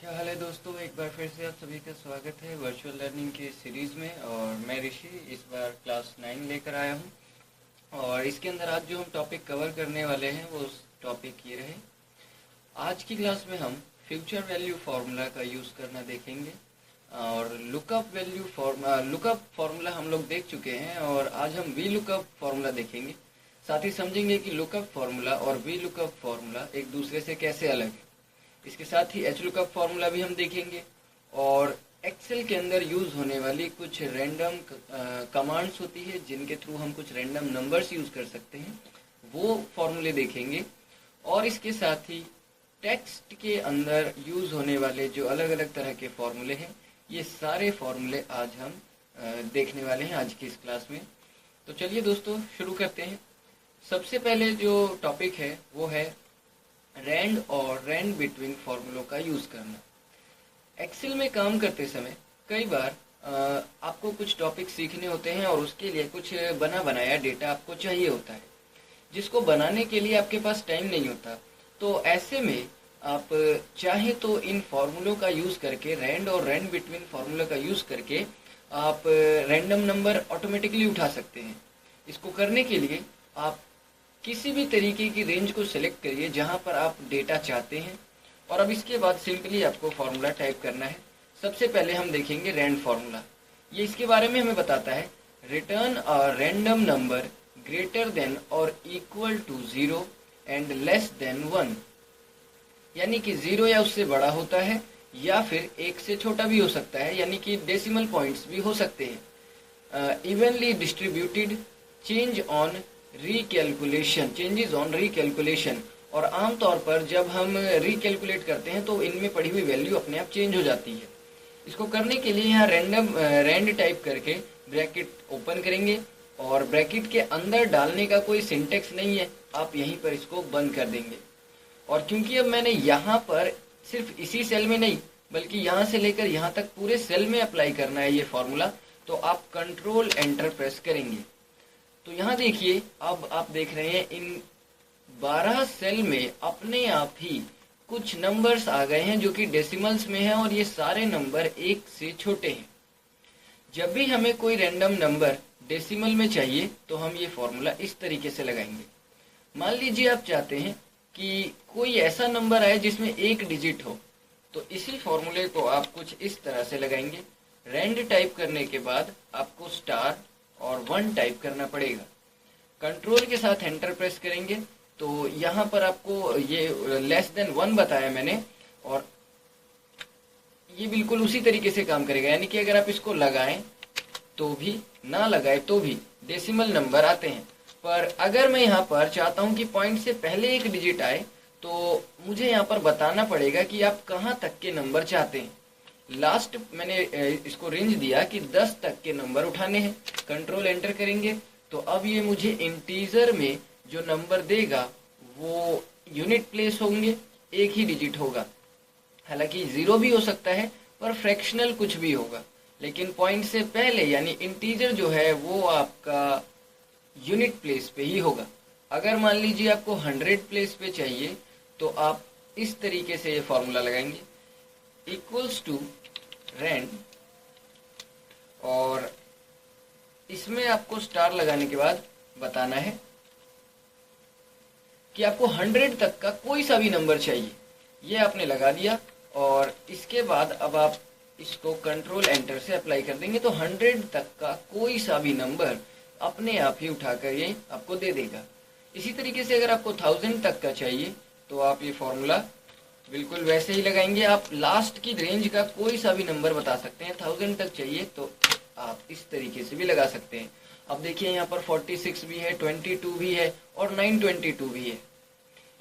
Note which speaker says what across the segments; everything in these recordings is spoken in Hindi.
Speaker 1: क्या हाल है दोस्तों। एक बार फिर से आप सभी का स्वागत है वर्चुअल लर्निंग के सीरीज़ में। और मैं ऋषि इस बार क्लास 9 लेकर आया हूं। और इसके अंदर आज जो हम टॉपिक कवर करने वाले हैं वो टॉपिक ये रहे। आज की क्लास में हम फ्यूचर वैल्यू फार्मूला का यूज़ करना देखेंगे। और लुकअप फार्मूला हम लोग देख चुके हैं और आज हम वी लुकअप फार्मूला देखेंगे। साथ ही समझेंगे कि लुकअप फार्मूला और वी लुकअप फार्मूला एक दूसरे से कैसे अलग है। इसके साथ ही एच लुकअप फार्मूला भी हम देखेंगे और एक्सेल के अंदर यूज़ होने वाली कुछ रैंडम कमांड्स होती है जिनके थ्रू हम कुछ रैंडम नंबर्स यूज़ कर सकते हैं, वो फार्मूले देखेंगे। और इसके साथ ही टेक्स्ट के अंदर यूज़ होने वाले जो अलग अलग तरह के फार्मूले हैं, ये सारे फार्मूले आज हम देखने वाले हैं आज की इस क्लास में। तो चलिए दोस्तों शुरू करते हैं। सबसे पहले जो टॉपिक है वो है रैंड और रैंड बिटवीन फार्मूलों का यूज़ करना। एक्सेल में काम करते समय कई बार आपको कुछ टॉपिक सीखने होते हैं और उसके लिए कुछ बना बनाया डेटा आपको चाहिए होता है, जिसको बनाने के लिए आपके पास टाइम नहीं होता। तो ऐसे में आप चाहे तो इन फार्मूलों का यूज़ करके, रैंड और रैंड बिटवीन फार्मूला का यूज़ करके आप रैंडम नंबर ऑटोमेटिकली उठा सकते हैं। इसको करने के लिए आप किसी भी तरीके की रेंज को सिलेक्ट करिए जहां पर आप डेटा चाहते हैं और अब इसके बाद सिंपली आपको फार्मूला टाइप करना है। सबसे पहले हम देखेंगे रैंड फार्मूला। ये इसके बारे में हमें बताता है return a random number greater than और equal to 0 and less than 1, यानी कि 0 या उससे बड़ा होता है या फिर 1 से छोटा भी हो सकता है, यानी कि डेसिमल पॉइंट्स भी हो सकते हैं। Evenly distributed, change on changes on recalculation. और आमतौर पर जब हम रिकैलकुलेट करते हैं तो इनमें पड़ी हुई वैल्यू अपने आप चेंज हो जाती है। इसको करने के लिए यहाँ रैंड टाइप करके ब्रैकेट ओपन करेंगे और ब्रैकेट के अंदर डालने का कोई सिंटेक्स नहीं है, आप यहीं पर इसको बंद कर देंगे। और क्योंकि अब मैंने यहाँ पर सिर्फ इसी सेल में नहीं बल्कि यहाँ से लेकर यहाँ तक पूरे सेल में अप्लाई करना है ये फॉर्मूला, तो आप कंट्रोल एंटर प्रेस करेंगे। तो यहाँ देखिए, अब आप देख रहे हैं इन 12 सेल में अपने आप ही कुछ नंबर्स आ गए हैं जो कि डेसिमल्स में हैं और ये सारे नंबर 1 से छोटे हैं। जब भी हमें कोई रैंडम नंबर डेसिमल में चाहिए तो हम ये फॉर्मूला इस तरीके से लगाएंगे। मान लीजिए आप चाहते हैं कि कोई ऐसा नंबर आए जिसमें 1 डिजिट हो, तो इसी फॉर्मूले को आप कुछ इस तरह से लगाएंगे। रैंड टाइप करने के बाद आपको स्टार और 1 टाइप करना पड़ेगा। कंट्रोल के साथ एंटर प्रेस करेंगे तो यहाँ पर आपको ये लेस देन 1 बताया मैंने, और ये बिल्कुल उसी तरीके से काम करेगा। यानी कि अगर आप इसको लगाएं तो भी, ना लगाए तो भी डेसिमल नंबर आते हैं। पर अगर मैं यहाँ पर चाहता हूँ कि पॉइंट से पहले 1 डिजिट आए तो मुझे यहाँ पर बताना पड़ेगा कि आप कहाँ तक के नंबर चाहते हैं। लास्ट मैंने इसको रेंज दिया कि 10 तक के नंबर उठाने हैं। कंट्रोल एंटर करेंगे तो अब ये मुझे इंटीजर में जो नंबर देगा वो यूनिट प्लेस होंगे, 1 ही डिजिट होगा। हालांकि 0 भी हो सकता है पर फ्रैक्शनल कुछ भी होगा, लेकिन पॉइंट से पहले यानी इंटीजर जो है वो आपका यूनिट प्लेस पे ही होगा। अगर मान लीजिए आपको 100 प्लेस पे चाहिए तो आप इस तरीके से ये फॉर्मूला लगाएंगे, इक्वल्स टू रैंड, और इसमें आपको स्टार लगाने के बाद बताना है कि आपको 100 तक का कोई सा भी नंबर चाहिए। ये आपने लगा दिया और इसके बाद अब आप इसको कंट्रोल एंटर से अप्लाई कर देंगे तो 100 तक का कोई सा भी नंबर अपने आप ही उठाकर ये आपको दे देगा। इसी तरीके से अगर आपको 1000 तक का चाहिए तो आप ये फॉर्मूला बिल्कुल वैसे ही लगाएंगे। आप लास्ट की रेंज का कोई सा भी नंबर बता सकते हैं। 1000 तक चाहिए तो आप इस तरीके से भी लगा सकते हैं। अब देखिए यहाँ पर 46 भी है, 22 भी है और 922 भी है।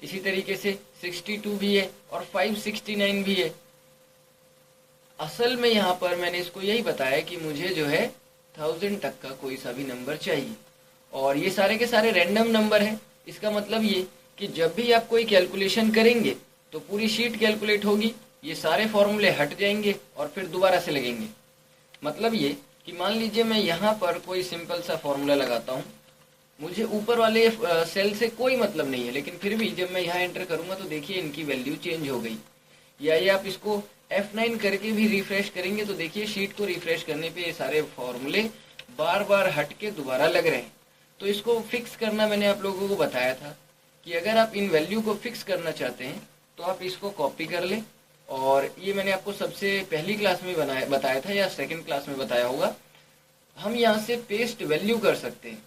Speaker 1: इसी तरीके से 62 भी है और 569 भी है। असल में यहाँ पर मैंने इसको यही बताया कि मुझे जो है 1000 तक का कोई सा भी नंबर चाहिए और ये सारे के सारे रैंडम नंबर हैं। इसका मतलब ये कि जब भी आप कोई कैलकुलेशन करेंगे तो पूरी शीट कैलकुलेट होगी, ये सारे फॉर्मूले हट जाएंगे और फिर दोबारा से लगेंगे। मतलब ये कि मान लीजिए मैं यहाँ पर कोई सिंपल सा फॉर्मूला लगाता हूँ, मुझे ऊपर वाले सेल से कोई मतलब नहीं है, लेकिन फिर भी जब मैं यहाँ एंटर करूँगा तो देखिए इनकी वैल्यू चेंज हो गई। या ये आप इसको F9 करके भी रिफ्रेश करेंगे तो देखिए शीट को रिफ्रेश करने पे ये सारे फॉर्मूले बार बार हट के दोबारा लग रहे हैं। तो इसको फिक्स करना मैंने आप लोगों को बताया था कि अगर आप इन वैल्यू को फिक्स करना चाहते हैं तो आप इसको कॉपी कर लें, और ये मैंने आपको सबसे पहली क्लास में बताया था या सेकंड क्लास में बताया होगा। हम यहाँ से पेस्ट वैल्यू कर सकते हैं,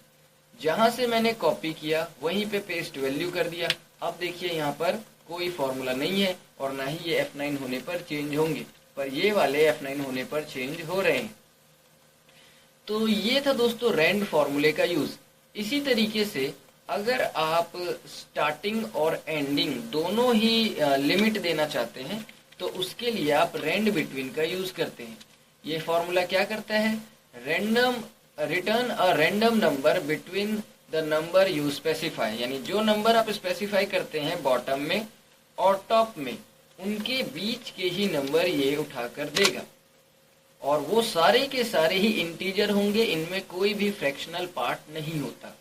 Speaker 1: जहां से मैंने कॉपी किया वहीं पे पेस्ट वैल्यू कर दिया। अब देखिए यहाँ पर कोई फॉर्मूला नहीं है और ना ही ये F9 होने पर चेंज होंगे, पर ये वाले F9 होने पर चेंज हो रहे हैं। तो ये था दोस्तों रैंड फॉर्मूले का यूज। इसी तरीके से अगर आप स्टार्टिंग और एंडिंग दोनों ही लिमिट देना चाहते हैं तो उसके लिए आप रैंड बिटवीन का यूज करते हैं। ये फॉर्मूला क्या करता है, random return a random number between the number you specify, यानी जो नंबर आप स्पेसिफाई करते हैं बॉटम में और टॉप में उनके बीच के ही नंबर ये उठाकर देगा, और वो सारे के सारे ही इंटीजर होंगे, इनमें कोई भी फ्रैक्शनल पार्ट नहीं होता।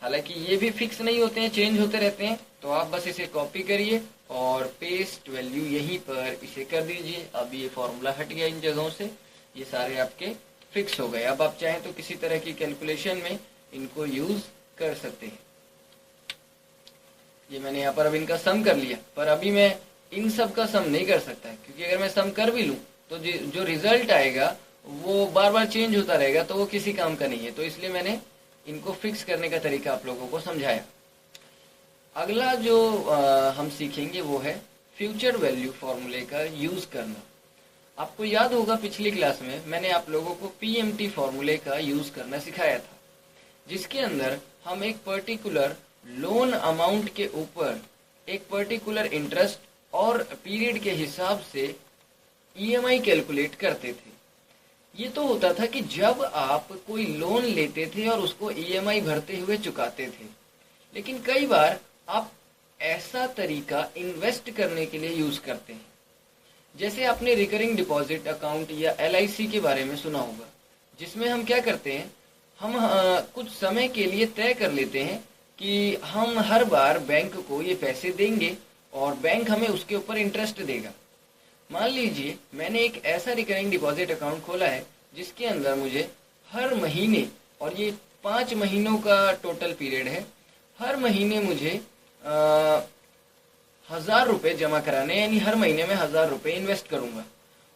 Speaker 1: हालांकि ये भी फिक्स नहीं होते हैं, चेंज होते रहते हैं। तो आप बस इसे कॉपी करिए और पेस्ट वैल्यू यहीं पर इसे कर दीजिए। अब ये फॉर्मूला हट गया इन जगहों से, ये सारे आपके फिक्स हो गए। अब आप चाहें तो किसी तरह की कैलकुलेशन में इनको यूज कर सकते हैं। ये मैंने यहाँ पर अब इनका सम कर लिया, पर अभी मैं इन सब का सम नहीं कर सकता, क्योंकि अगर मैं सम कर भी लूँ तो जो रिजल्ट आएगा वो बार बार चेंज होता रहेगा, तो वो किसी काम का नहीं है। तो इसलिए मैंने इनको फिक्स करने का तरीका आप लोगों को समझाया। अगला जो हम सीखेंगे वो है फ्यूचर वैल्यू फॉर्मूले का यूज करना। आपको याद होगा पिछली क्लास में मैंने आप लोगों को पीएमटी फॉर्मूले का यूज करना सिखाया था, जिसके अंदर हम एक पर्टिकुलर लोन अमाउंट के ऊपर एक पर्टिकुलर इंटरेस्ट और पीरियड के हिसाब से ईएमआई कैलकुलेट करते थे। ये तो होता था कि जब आप कोई लोन लेते थे और उसको ईएमआई भरते हुए चुकाते थे, लेकिन कई बार आप ऐसा तरीका इन्वेस्ट करने के लिए यूज करते हैं। जैसे आपने रिकरिंग डिपॉजिट अकाउंट या एलआईसी के बारे में सुना होगा, जिसमें हम क्या करते हैं, हम कुछ समय के लिए तय कर लेते हैं कि हम हर बार बैंक को ये पैसे देंगे और बैंक हमें उसके ऊपर इंटरेस्ट देगा। मान लीजिए मैंने एक ऐसा रिकरिंग डिपॉजिट अकाउंट खोला है जिसके अंदर मुझे हर महीने, और ये 5 महीनों का टोटल पीरियड है, हर महीने मुझे 1000 रुपये जमा कराने, यानी हर महीने में 1000 रुपये इन्वेस्ट करूंगा,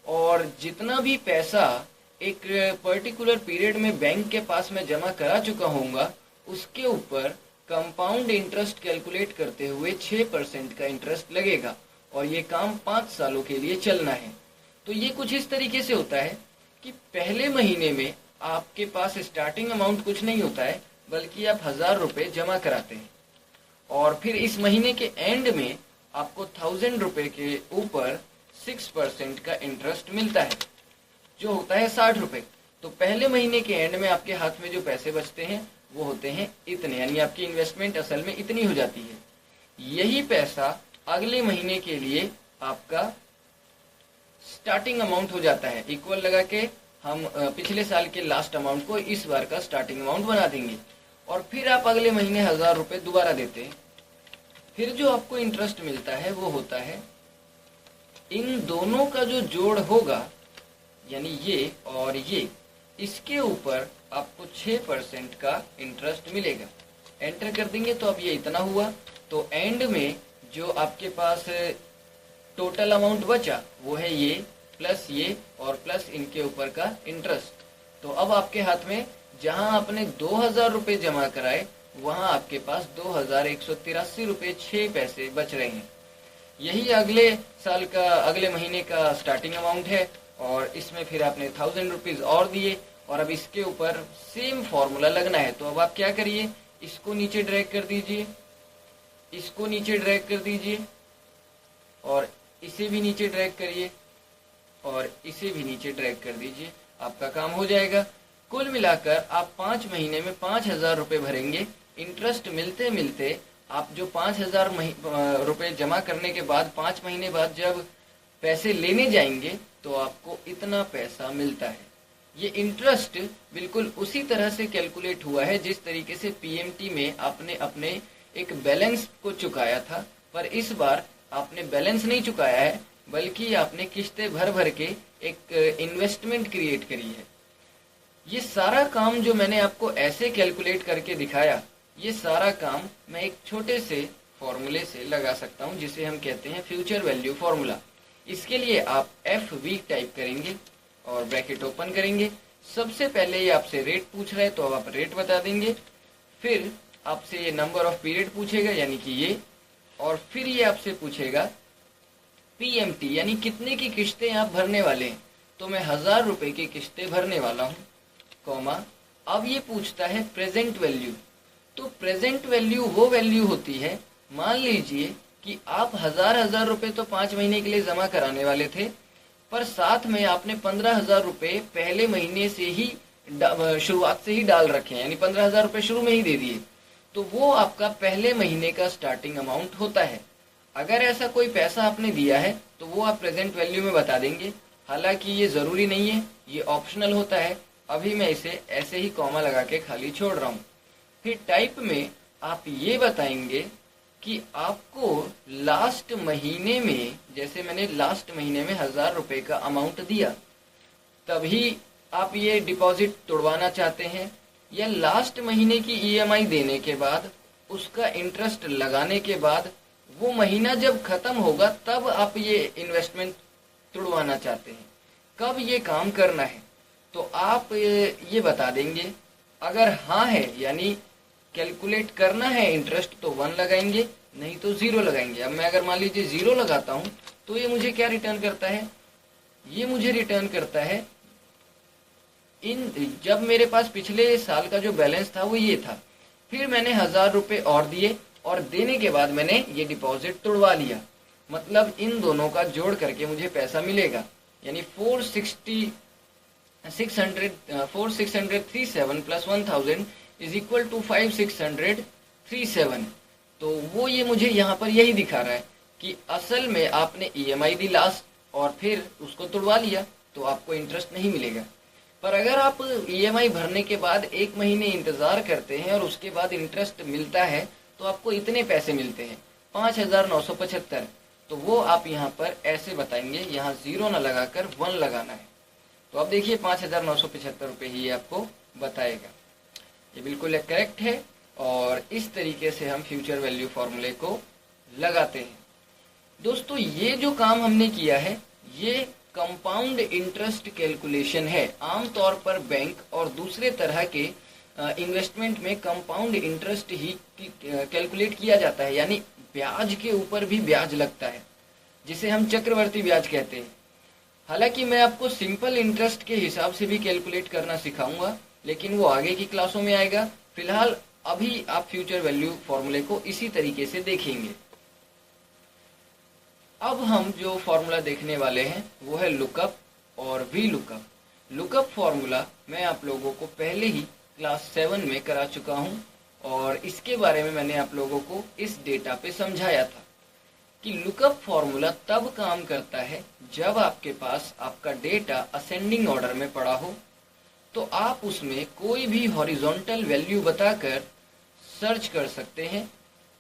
Speaker 1: और जितना भी पैसा एक पर्टिकुलर पीरियड में बैंक के पास में जमा करा चुका होऊंगा उसके ऊपर कंपाउंड इंटरेस्ट कैलकुलेट करते हुए 6% का इंटरेस्ट लगेगा, और ये काम 5 सालों के लिए चलना है। तो ये कुछ इस तरीके से होता है कि पहले महीने में आपके पास स्टार्टिंग अमाउंट कुछ नहीं होता है, बल्कि आप 1000 रुपये जमा कराते हैं, और फिर इस महीने के एंड में आपको 1000 रुपये के ऊपर 6% का इंटरेस्ट मिलता है, जो होता है 60 रुपये। तो पहले महीने के एंड में आपके हाथ में जो पैसे बचते हैं वो होते हैं इतने, यानी आपकी इन्वेस्टमेंट असल में इतनी हो जाती है। यही पैसा अगले महीने के लिए आपका स्टार्टिंग अमाउंट हो जाता है। इक्वल लगा के हम पिछले साल के लास्ट अमाउंट को इस बार का स्टार्टिंग अमाउंट बना देंगे, और फिर आप अगले महीने 1000 रुपये दोबारा देते हैं। फिर जो आपको इंटरेस्ट मिलता है वो होता है इन दोनों का जो जोड़ होगा, यानी ये और ये, इसके ऊपर आपको 6% का इंटरेस्ट मिलेगा। एंटर कर देंगे तो अब ये इतना हुआ। तो एंड में जो आपके पास टोटल अमाउंट बचा वो है ये प्लस ये और प्लस इनके ऊपर का इंटरेस्ट। तो अब आपके हाथ में जहां आपने 2000 रुपये जमा कराए वहां आपके पास 2183 रुपये 6 पैसे बच रहे हैं। यही अगले साल का, अगले महीने का स्टार्टिंग अमाउंट है, और इसमें फिर आपने 1000 रुपीज और दिए, और अब इसके ऊपर सेम फॉर्मूला लगना है। तो अब आप क्या करिए, इसको नीचे ड्रैग कर दीजिए, इसको नीचे ड्रैग कर दीजिए, और इसे भी नीचे ड्रैग करिए, और इसे भी नीचे ड्रैग कर दीजिए। आपका काम हो जाएगा। कुल मिलाकर आप 5 महीने में 5000 रुपये भरेंगे। इंटरेस्ट मिलते मिलते आप जो 5000 रुपये जमा करने के बाद 5 महीने बाद जब पैसे लेने जाएंगे तो आपको इतना पैसा मिलता है। ये इंटरेस्ट बिल्कुल उसी तरह से कैलकुलेट हुआ है जिस तरीके से पीएमटी में आपने अपने एक बैलेंस को चुकाया था, पर इस बार आपने बैलेंस नहीं चुकाया है, बल्कि आपने किस्तें भर भर के एक इन्वेस्टमेंट क्रिएट करी है। ये सारा काम जो मैंने आपको ऐसे कैलकुलेट करके दिखाया, ये सारा काम मैं एक छोटे से फॉर्मूले से लगा सकता हूँ, जिसे हम कहते हैं फ्यूचर वैल्यू फॉर्मूला। इसके लिए आप FV टाइप करेंगे और ब्रैकेट ओपन करेंगे। सबसे पहले ये आपसे रेट पूछ रहा है तो अब आप रेट बता देंगे, फिर आपसे ये नंबर ऑफ पीरियड पूछेगा यानी कि ये, और फिर ये आपसे पूछेगा PMT यानी कितने की किस्तें आप भरने वाले हैं। तो मैं 1000 रुपए की किस्तें भरने वाला हूँ, कॉमा। अब ये पूछता है प्रेजेंट वैल्यू। तो प्रेजेंट वैल्यू वो वैल्यू होती है, मान लीजिए कि आप 1000 रुपए तो 5 महीने के लिए जमा कराने वाले थे, पर साथ में आपने 15,000 रुपए पहले महीने से ही शुरुआत से ही डाल रखे हैं, यानी 15,000 रुपए शुरू में ही दे दिए। तो वो आपका पहले महीने का स्टार्टिंग अमाउंट होता है। अगर ऐसा कोई पैसा आपने दिया है तो वो आप प्रेजेंट वैल्यू में बता देंगे। हालांकि ये जरूरी नहीं है, ये ऑप्शनल होता है। अभी मैं इसे ऐसे ही कॉमा लगा के खाली छोड़ रहा हूँ। फिर टाइप में आप ये बताएंगे कि आपको लास्ट महीने में, जैसे मैंने लास्ट महीने में 1000 रुपए का अमाउंट दिया, तभी आप ये डिपॉजिट तोड़वाना चाहते हैं, या लास्ट महीने की EMI देने के बाद उसका इंटरेस्ट लगाने के बाद वो महीना जब खत्म होगा तब आप ये इन्वेस्टमेंट तुड़वाना चाहते हैं। कब ये काम करना है तो आप ये बता देंगे। अगर हाँ है यानी कैलकुलेट करना है इंटरेस्ट तो 1 लगाएंगे, नहीं तो 0 लगाएंगे। अब मैं अगर मान लीजिए 0 लगाता हूँ तो ये मुझे क्या रिटर्न करता है, ये मुझे रिटर्न करता है जब मेरे पास पिछले साल का जो बैलेंस था वो ये था, फिर मैंने 1000 रुपए और दिए और देने के बाद मैंने ये डिपॉजिट तोड़वा लिया, मतलब इन दोनों का जोड़ करके मुझे पैसा मिलेगा। यानी 4637 प्लस 1000 इज इक्वल टू 5637। तो वो ये मुझे यहाँ पर यही दिखा रहा है कि असल में आपने EMI दी लास्ट और फिर उसको तोड़वा लिया तो आपको इंटरेस्ट नहीं मिलेगा। पर अगर आप EMI भरने के बाद 1 महीने इंतजार करते हैं और उसके बाद इंटरेस्ट मिलता है तो आपको इतने पैसे मिलते हैं 5975। तो वो आप यहाँ पर ऐसे बताएंगे, यहाँ 0 न लगाकर 1 लगाना है। तो अब देखिए 5975 रुपये ही आपको बताएगा। ये बिल्कुल करेक्ट है और इस तरीके से हम फ्यूचर वैल्यू फॉर्मूले को लगाते हैं। दोस्तों ये जो काम हमने किया है ये कंपाउंड इंटरेस्ट कैलकुलेशन है। आमतौर पर बैंक और दूसरे तरह के इन्वेस्टमेंट में कंपाउंड इंटरेस्ट ही कैलकुलेट किया जाता है, यानी ब्याज के ऊपर भी ब्याज लगता है, जिसे हम चक्रवर्ती ब्याज कहते हैं। हालांकि मैं आपको सिंपल इंटरेस्ट के हिसाब से भी कैलकुलेट करना सिखाऊंगा, लेकिन वो आगे की क्लासों में आएगा। फिलहाल अभी आप फ्यूचर वैल्यू फॉर्मूले को इसी तरीके से देखेंगे। अब हम जो फॉर्मूला देखने वाले हैं वो है लुकअप और वी लुकअप। लुकअप फॉर्मूला मैं आप लोगों को पहले ही क्लास 7 में करा चुका हूं और इसके बारे में मैंने आप लोगों को इस डेटा पे समझाया था कि लुकअप फॉर्मूला तब काम करता है जब आपके पास आपका डेटा असेंडिंग ऑर्डर में पड़ा हो, तो आप उसमें कोई भी हॉरिजॉन्टल वैल्यू बताकर सर्च कर सकते हैं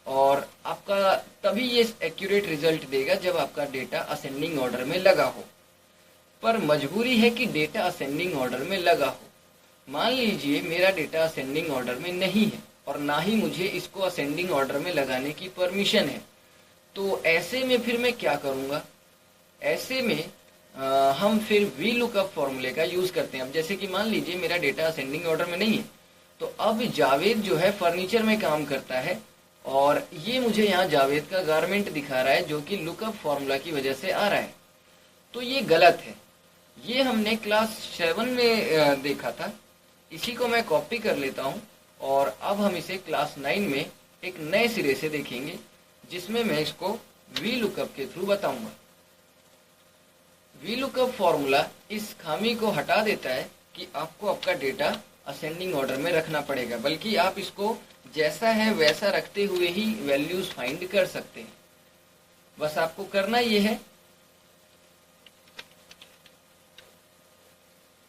Speaker 1: और आपका तभी ये एक्यूरेट रिजल्ट देगा जब आपका डेटा असेंडिंग ऑर्डर में लगा हो। पर मजबूरी है कि डेटा असेंडिंग ऑर्डर में लगा हो। मान लीजिए मेरा डेटा असेंडिंग ऑर्डर में नहीं है और ना ही मुझे इसको असेंडिंग ऑर्डर में लगाने की परमिशन है, तो ऐसे में फिर मैं क्या करूँगा? ऐसे में हम फिर वी लुकअप फॉर्मूले का यूज़ करते हैं। अब जैसे कि मान लीजिए मेरा डेटा असेंडिंग ऑर्डर में नहीं है, तो अब जावेद जो है फर्नीचर में काम करता है और ये मुझे यहाँ जावेद का गारमेंट दिखा रहा है जो कि लुकअप फॉर्मूला की वजह से आ रहा है। तो ये गलत है। ये हमने क्लास 7 में देखा था। इसी को मैं कॉपी कर लेता हूँ और अब हम इसे क्लास 9 में एक नए सिरे से देखेंगे, जिसमें मैं इसको वी लुकअप के थ्रू बताऊंगा। वी लुकअप फॉर्मूला इस खामी को हटा देता है कि आपको आपका डेटा असेंडिंग ऑर्डर में रखना पड़ेगा, बल्कि आप इसको जैसा है वैसा रखते हुए ही वैल्यूज फाइंड कर सकते हैं। बस आपको करना ये है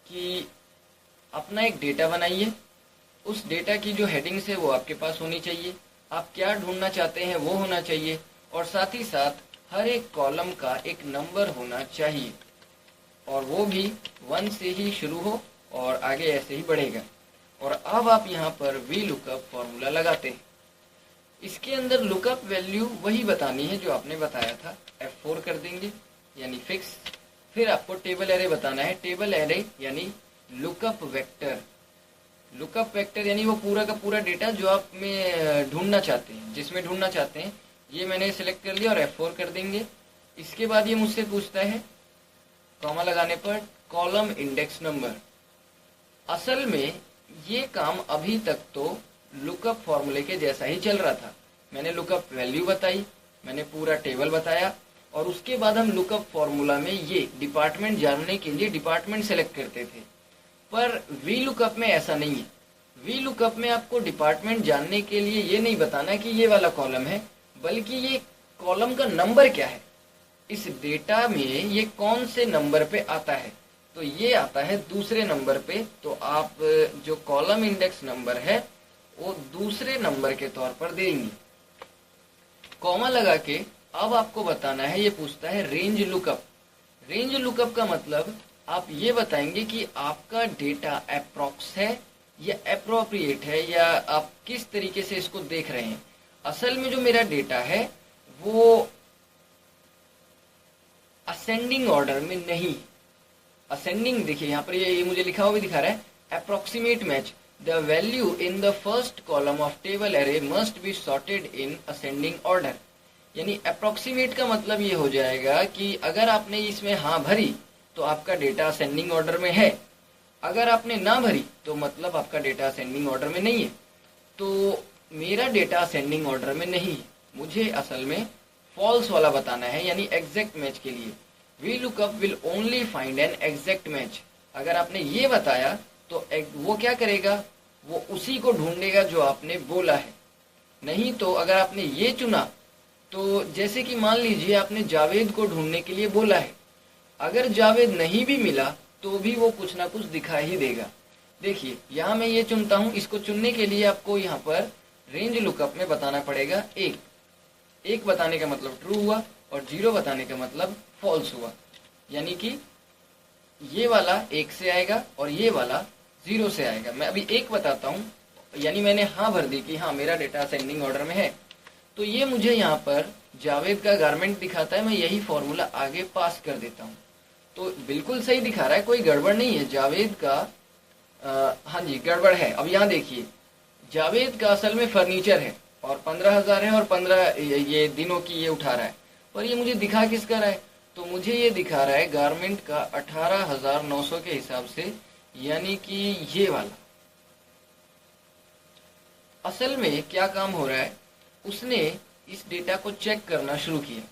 Speaker 1: कि अपना एक डेटा बनाइए। उस डेटा की जो हेडिंग्स है वो आपके पास होनी चाहिए। आप क्या ढूंढना चाहते हैं वो होना चाहिए और साथ ही साथ हर एक कॉलम का एक नंबर होना चाहिए और वो भी 1 से ही शुरू हो और आगे ऐसे ही बढ़ेगा। और अब आप यहाँ पर वी लुकअप फॉर्मूला लगाते हैं। इसके अंदर लुकअप वैल्यू वही बतानी है जो आपने बताया था, F4 कर देंगे यानी फिक्स। फिर आपको टेबल एरे बताना है, टेबल एरे यानी लुकअप वेक्टर। लुकअप वेक्टर यानी वो पूरा का पूरा डेटा जो आप में ढूंढना चाहते हैं, जिसमें ढूंढना चाहते हैं, ये मैंने सिलेक्ट कर लिया और F4 कर देंगे। इसके बाद ये मुझसे पूछता है कॉमा लगाने पर कॉलम इंडेक्स नंबर। असल में ये काम अभी तक तो लुकअप फॉर्मूले के जैसा ही चल रहा था। मैंने लुकअप वैल्यू बताई, मैंने पूरा टेबल बताया और उसके बाद हम लुकअप फॉर्मूला में ये डिपार्टमेंट जानने के लिए डिपार्टमेंट सेलेक्ट करते थे। पर वी लुकअप में ऐसा नहीं है। वी लुकअप में आपको डिपार्टमेंट जानने के लिए ये नहीं बताना कि ये वाला कॉलम है, बल्कि ये कॉलम का नंबर क्या है, इस डेटा में ये कौन से नंबर पे आता है। तो ये आता है दूसरे नंबर पे, तो आप जो कॉलम इंडेक्स नंबर है वो दूसरे नंबर के तौर पर देंगे। कॉमा लगा के अब आपको बताना है, ये पूछता है रेंज लुकअप। रेंज लुकअप का मतलब आप ये बताएंगे कि आपका डेटा अप्रोक्स है या अप्रोप्रिएट है, या आप किस तरीके से इसको देख रहे हैं। असल में जो मेरा डेटा है वो असेंडिंग ऑर्डर में नहीं, असेंडिंग देखिए यहाँ पर ये मुझे लिखा हुआ भी दिखा रहा है, approximate match the value in the first column of table array must be sorted in ascending order. यानी अप्रोक्सीमेट का मतलब ये हो जाएगा कि अगर आपने इसमें हाँ भरी तो आपका डेटा असेंडिंग ऑर्डर में है, अगर आपने ना भरी तो मतलब आपका डेटा असेंडिंग ऑर्डर में नहीं है। तो मेरा डेटा असेंडिंग ऑर्डर में नहीं है, मुझे असल में फॉल्स वाला बताना है, यानी एग्जैक्ट मैच के लिए V lookup will only find an exact match. अगर आपने ये बताया तो वो क्या करेगा, वो उसी को ढूंढेगा जो आपने बोला है। नहीं तो अगर आपने ये चुना तो जैसे कि मान लीजिए आपने जावेद को ढूंढने के लिए बोला है, अगर जावेद नहीं भी मिला तो भी वो कुछ ना कुछ दिखा ही देगा। देखिए यहाँ मैं ये चुनता हूँ, इसको चुनने के लिए आपको यहाँ पर रेंज लुकअप में बताना पड़ेगा एक बताने का मतलब ट्रू हुआ और 0 बताने का मतलब फॉल्स हुआ। यानी कि ये वाला 1 से आएगा और ये वाला 0 से आएगा। मैं अभी 1 बताता हूँ, यानी मैंने हाँ भर दी कि हाँ मेरा डेटा असेंडिंग ऑर्डर में है, तो ये मुझे यहाँ पर जावेद का गारमेंट दिखाता है। मैं यही फॉर्मूला आगे पास कर देता हूँ, तो बिल्कुल सही दिखा रहा है, कोई गड़बड़ नहीं है। जावेद का हाँ जी गड़बड़ है। अब यहाँ देखिए जावेद का असल में फर्नीचर है और 15,000 है और 15 ये दिनों की ये उठा रहा है, पर ये मुझे दिखा किसका रहा है, तो मुझे ये दिखा रहा है गारमेंट का 18,900 के हिसाब से, यानी कि ये वाला। असल में क्या काम हो रहा है, उसने इस डेटा को चेक करना शुरू किया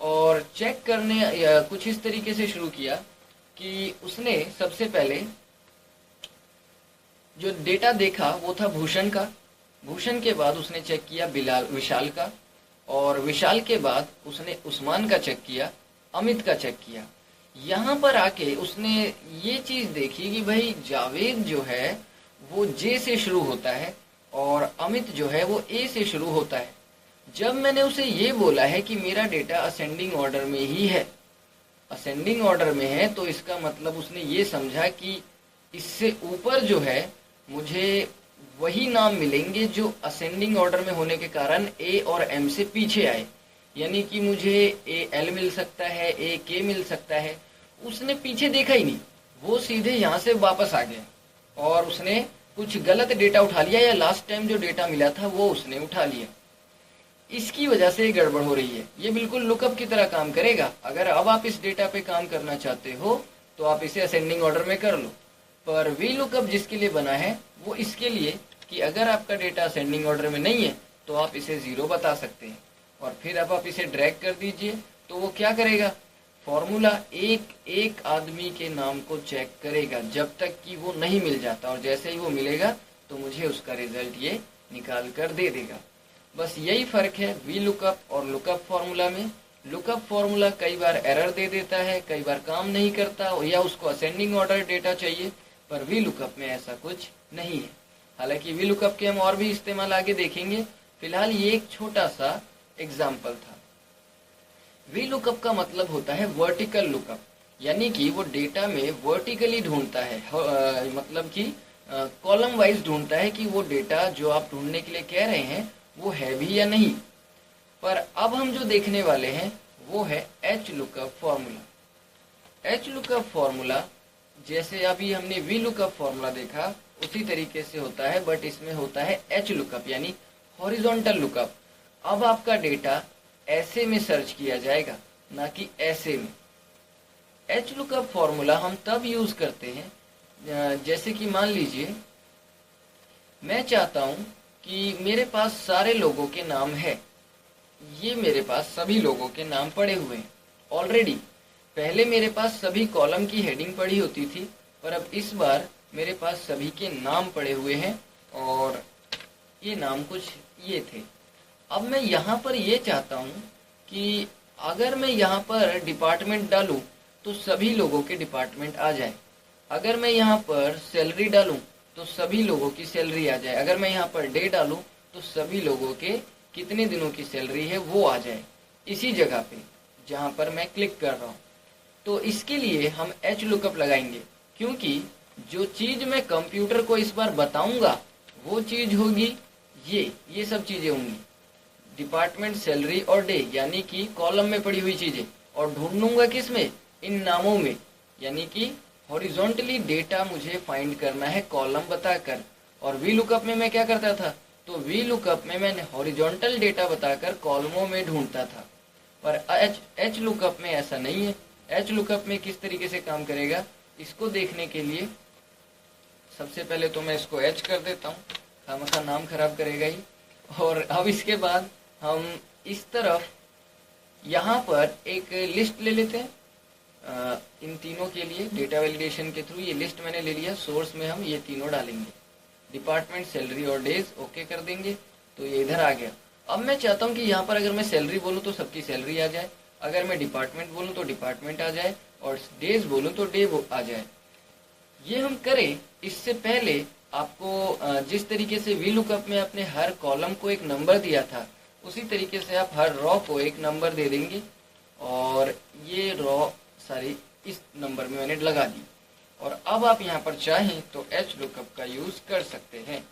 Speaker 1: और चेक करने कुछ इस तरीके से शुरू किया कि उसने सबसे पहले जो डेटा देखा वो था भूषण का, भूषण के बाद उसने चेक किया विशाल का, और विशाल के बाद उसने उस्मान का चेक किया, अमित का चेक किया। यहाँ पर आके उसने ये चीज देखी कि भाई जावेद जो है वो जे से शुरू होता है और अमित जो है वो ए से शुरू होता है। जब मैंने उसे ये बोला है कि मेरा डेटा असेंडिंग ऑर्डर में ही है, असेंडिंग ऑर्डर में है, तो इसका मतलब उसने ये समझा कि इससे ऊपर जो है मुझे वही नाम मिलेंगे जो असेंडिंग ऑर्डर में होने के कारण ए और एम से पीछे आए। यानी कि मुझे ए एल मिल सकता है, ए के मिल सकता है। उसने पीछे देखा ही नहीं, वो सीधे यहाँ से वापस आ गया और उसने कुछ गलत डेटा उठा लिया, या लास्ट टाइम जो डेटा मिला था वो उसने उठा लिया। इसकी वजह से ये गड़बड़ हो रही है। ये बिल्कुल लुकअप की तरह काम करेगा। अगर अब आप इस डेटा पे काम करना चाहते हो तो आप इसे असेंडिंग ऑर्डर में कर लो, पर वी लुकअप जिसके लिए बना है वो इसके लिए कि अगर आपका डेटा असेंडिंग ऑर्डर में नहीं है तो आप इसे 0 बता सकते हैं। और फिर अब आप इसे ड्रैग कर दीजिए तो वो क्या करेगा, फॉर्मूला एक एक आदमी के नाम को चेक करेगा जब तक कि वो नहीं मिल जाता, और जैसे ही वो मिलेगा तो मुझे उसका रिजल्ट ये निकाल कर दे देगा। बस यही फर्क है वी लुकअप और लुकअप फॉर्मूला में। लुकअप फॉर्मूला कई बार एरर दे देता है, कई बार काम नहीं करता, या उसको असेंडिंग ऑर्डर डेटा चाहिए, पर वी लुकअप में ऐसा कुछ नहीं है। हालांकि वी लुकअप के हम और भी इस्तेमाल आगे देखेंगे, फिलहाल ये एक छोटा सा एग्जाम्पल था। वी लुकअप का मतलब होता है वर्टिकल लुकअप, यानी कि वो डेटा में वर्टिकली ढूंढता है, मतलब कि कॉलम वाइज ढूंढता है कि वो डेटा जो आप ढूंढने के लिए कह रहे हैं वो है भी या नहीं। पर अब हम जो देखने वाले हैं वो है H lookup formula. H lookup formula जैसे अभी हमने वी लुकअप फॉर्मूला देखा उसी तरीके से होता है, बट इसमें होता है एच लुकअप यानी हॉरिजॉन्टल लुकअप। अब आपका डेटा ऐसे में सर्च किया जाएगा, ना कि ऐसे में। एच लुकअप फॉर्मूला हम तब यूज करते हैं जैसे कि मान लीजिए मैं चाहता हूं कि मेरे पास सारे लोगों के नाम है, ये मेरे पास सभी लोगों के नाम पड़े हुए हैं ऑलरेडी। पहले मेरे पास सभी कॉलम की हेडिंग पड़ी होती थी, पर अब इस बार मेरे पास सभी के नाम पड़े हुए हैं और ये नाम कुछ ये थे। अब मैं यहाँ पर ये चाहता हूँ कि अगर मैं यहाँ पर डिपार्टमेंट डालूं तो सभी लोगों के डिपार्टमेंट आ जाए। अगर मैं यहाँ पर सैलरी डालूं तो सभी लोगों की सैलरी आ जाए। अगर मैं यहाँ पर डे डालूं तो सभी लोगों के कितने दिनों की सैलरी है वो आ जाए इसी जगह पे जहाँ पर मैं क्लिक कर रहा हूँ। तो इसके लिए हम एच लुकअप लगाएंगे, क्योंकि जो चीज मैं कंप्यूटर को इस बार बताऊंगा वो चीज होगी ये सब चीजें होंगी डिपार्टमेंट, सैलरी और डे, यानी कि कॉलम में पड़ी हुई चीजें, और ढूंढूंगा किस में, इन नामों में। यानी कि हॉरिजॉन्टली डेटा मुझे फाइंड करना है कॉलम बताकर। और वी लुकअप में मैं क्या करता था, तो वी लुकअप में मैंने हॉरिजॉन्टल डेटा बताकर कॉलमों में ढूंढता था। पर एच लुकअप में ऐसा नहीं है। एच लुकअप में किस तरीके से काम करेगा, इसको देखने के लिए सबसे पहले तो मैं इसको एच कर देता हूँ, खामखा नाम खराब करेगा ही। और अब इसके बाद हम इस तरफ यहाँ पर एक लिस्ट ले लेते हैं इन तीनों के लिए। डेटा वैलिडेशन के थ्रू ये लिस्ट मैंने ले लिया। सोर्स में हम ये तीनों डालेंगे, डिपार्टमेंट, सैलरी और डेज। ओके कर देंगे तो ये इधर आ गया। अब मैं चाहता हूँ कि यहाँ पर अगर मैं सैलरी बोलूँ तो सबकी सैलरी आ जाए, अगर मैं डिपार्टमेंट बोलूँ तो डिपार्टमेंट आ जाए, और डेज बोलूँ तो डे आ जाए। ये हम करें इससे पहले आपको जिस तरीके से वी लुकअप में आपने हर कॉलम को एक नंबर दिया था, उसी तरीके से आप हर रॉ को एक नंबर दे देंगे। और ये रॉ सारी इस नंबर में मैंने लगा दी। और अब आप यहाँ पर चाहें तो एच लुकअप का यूज कर सकते हैं।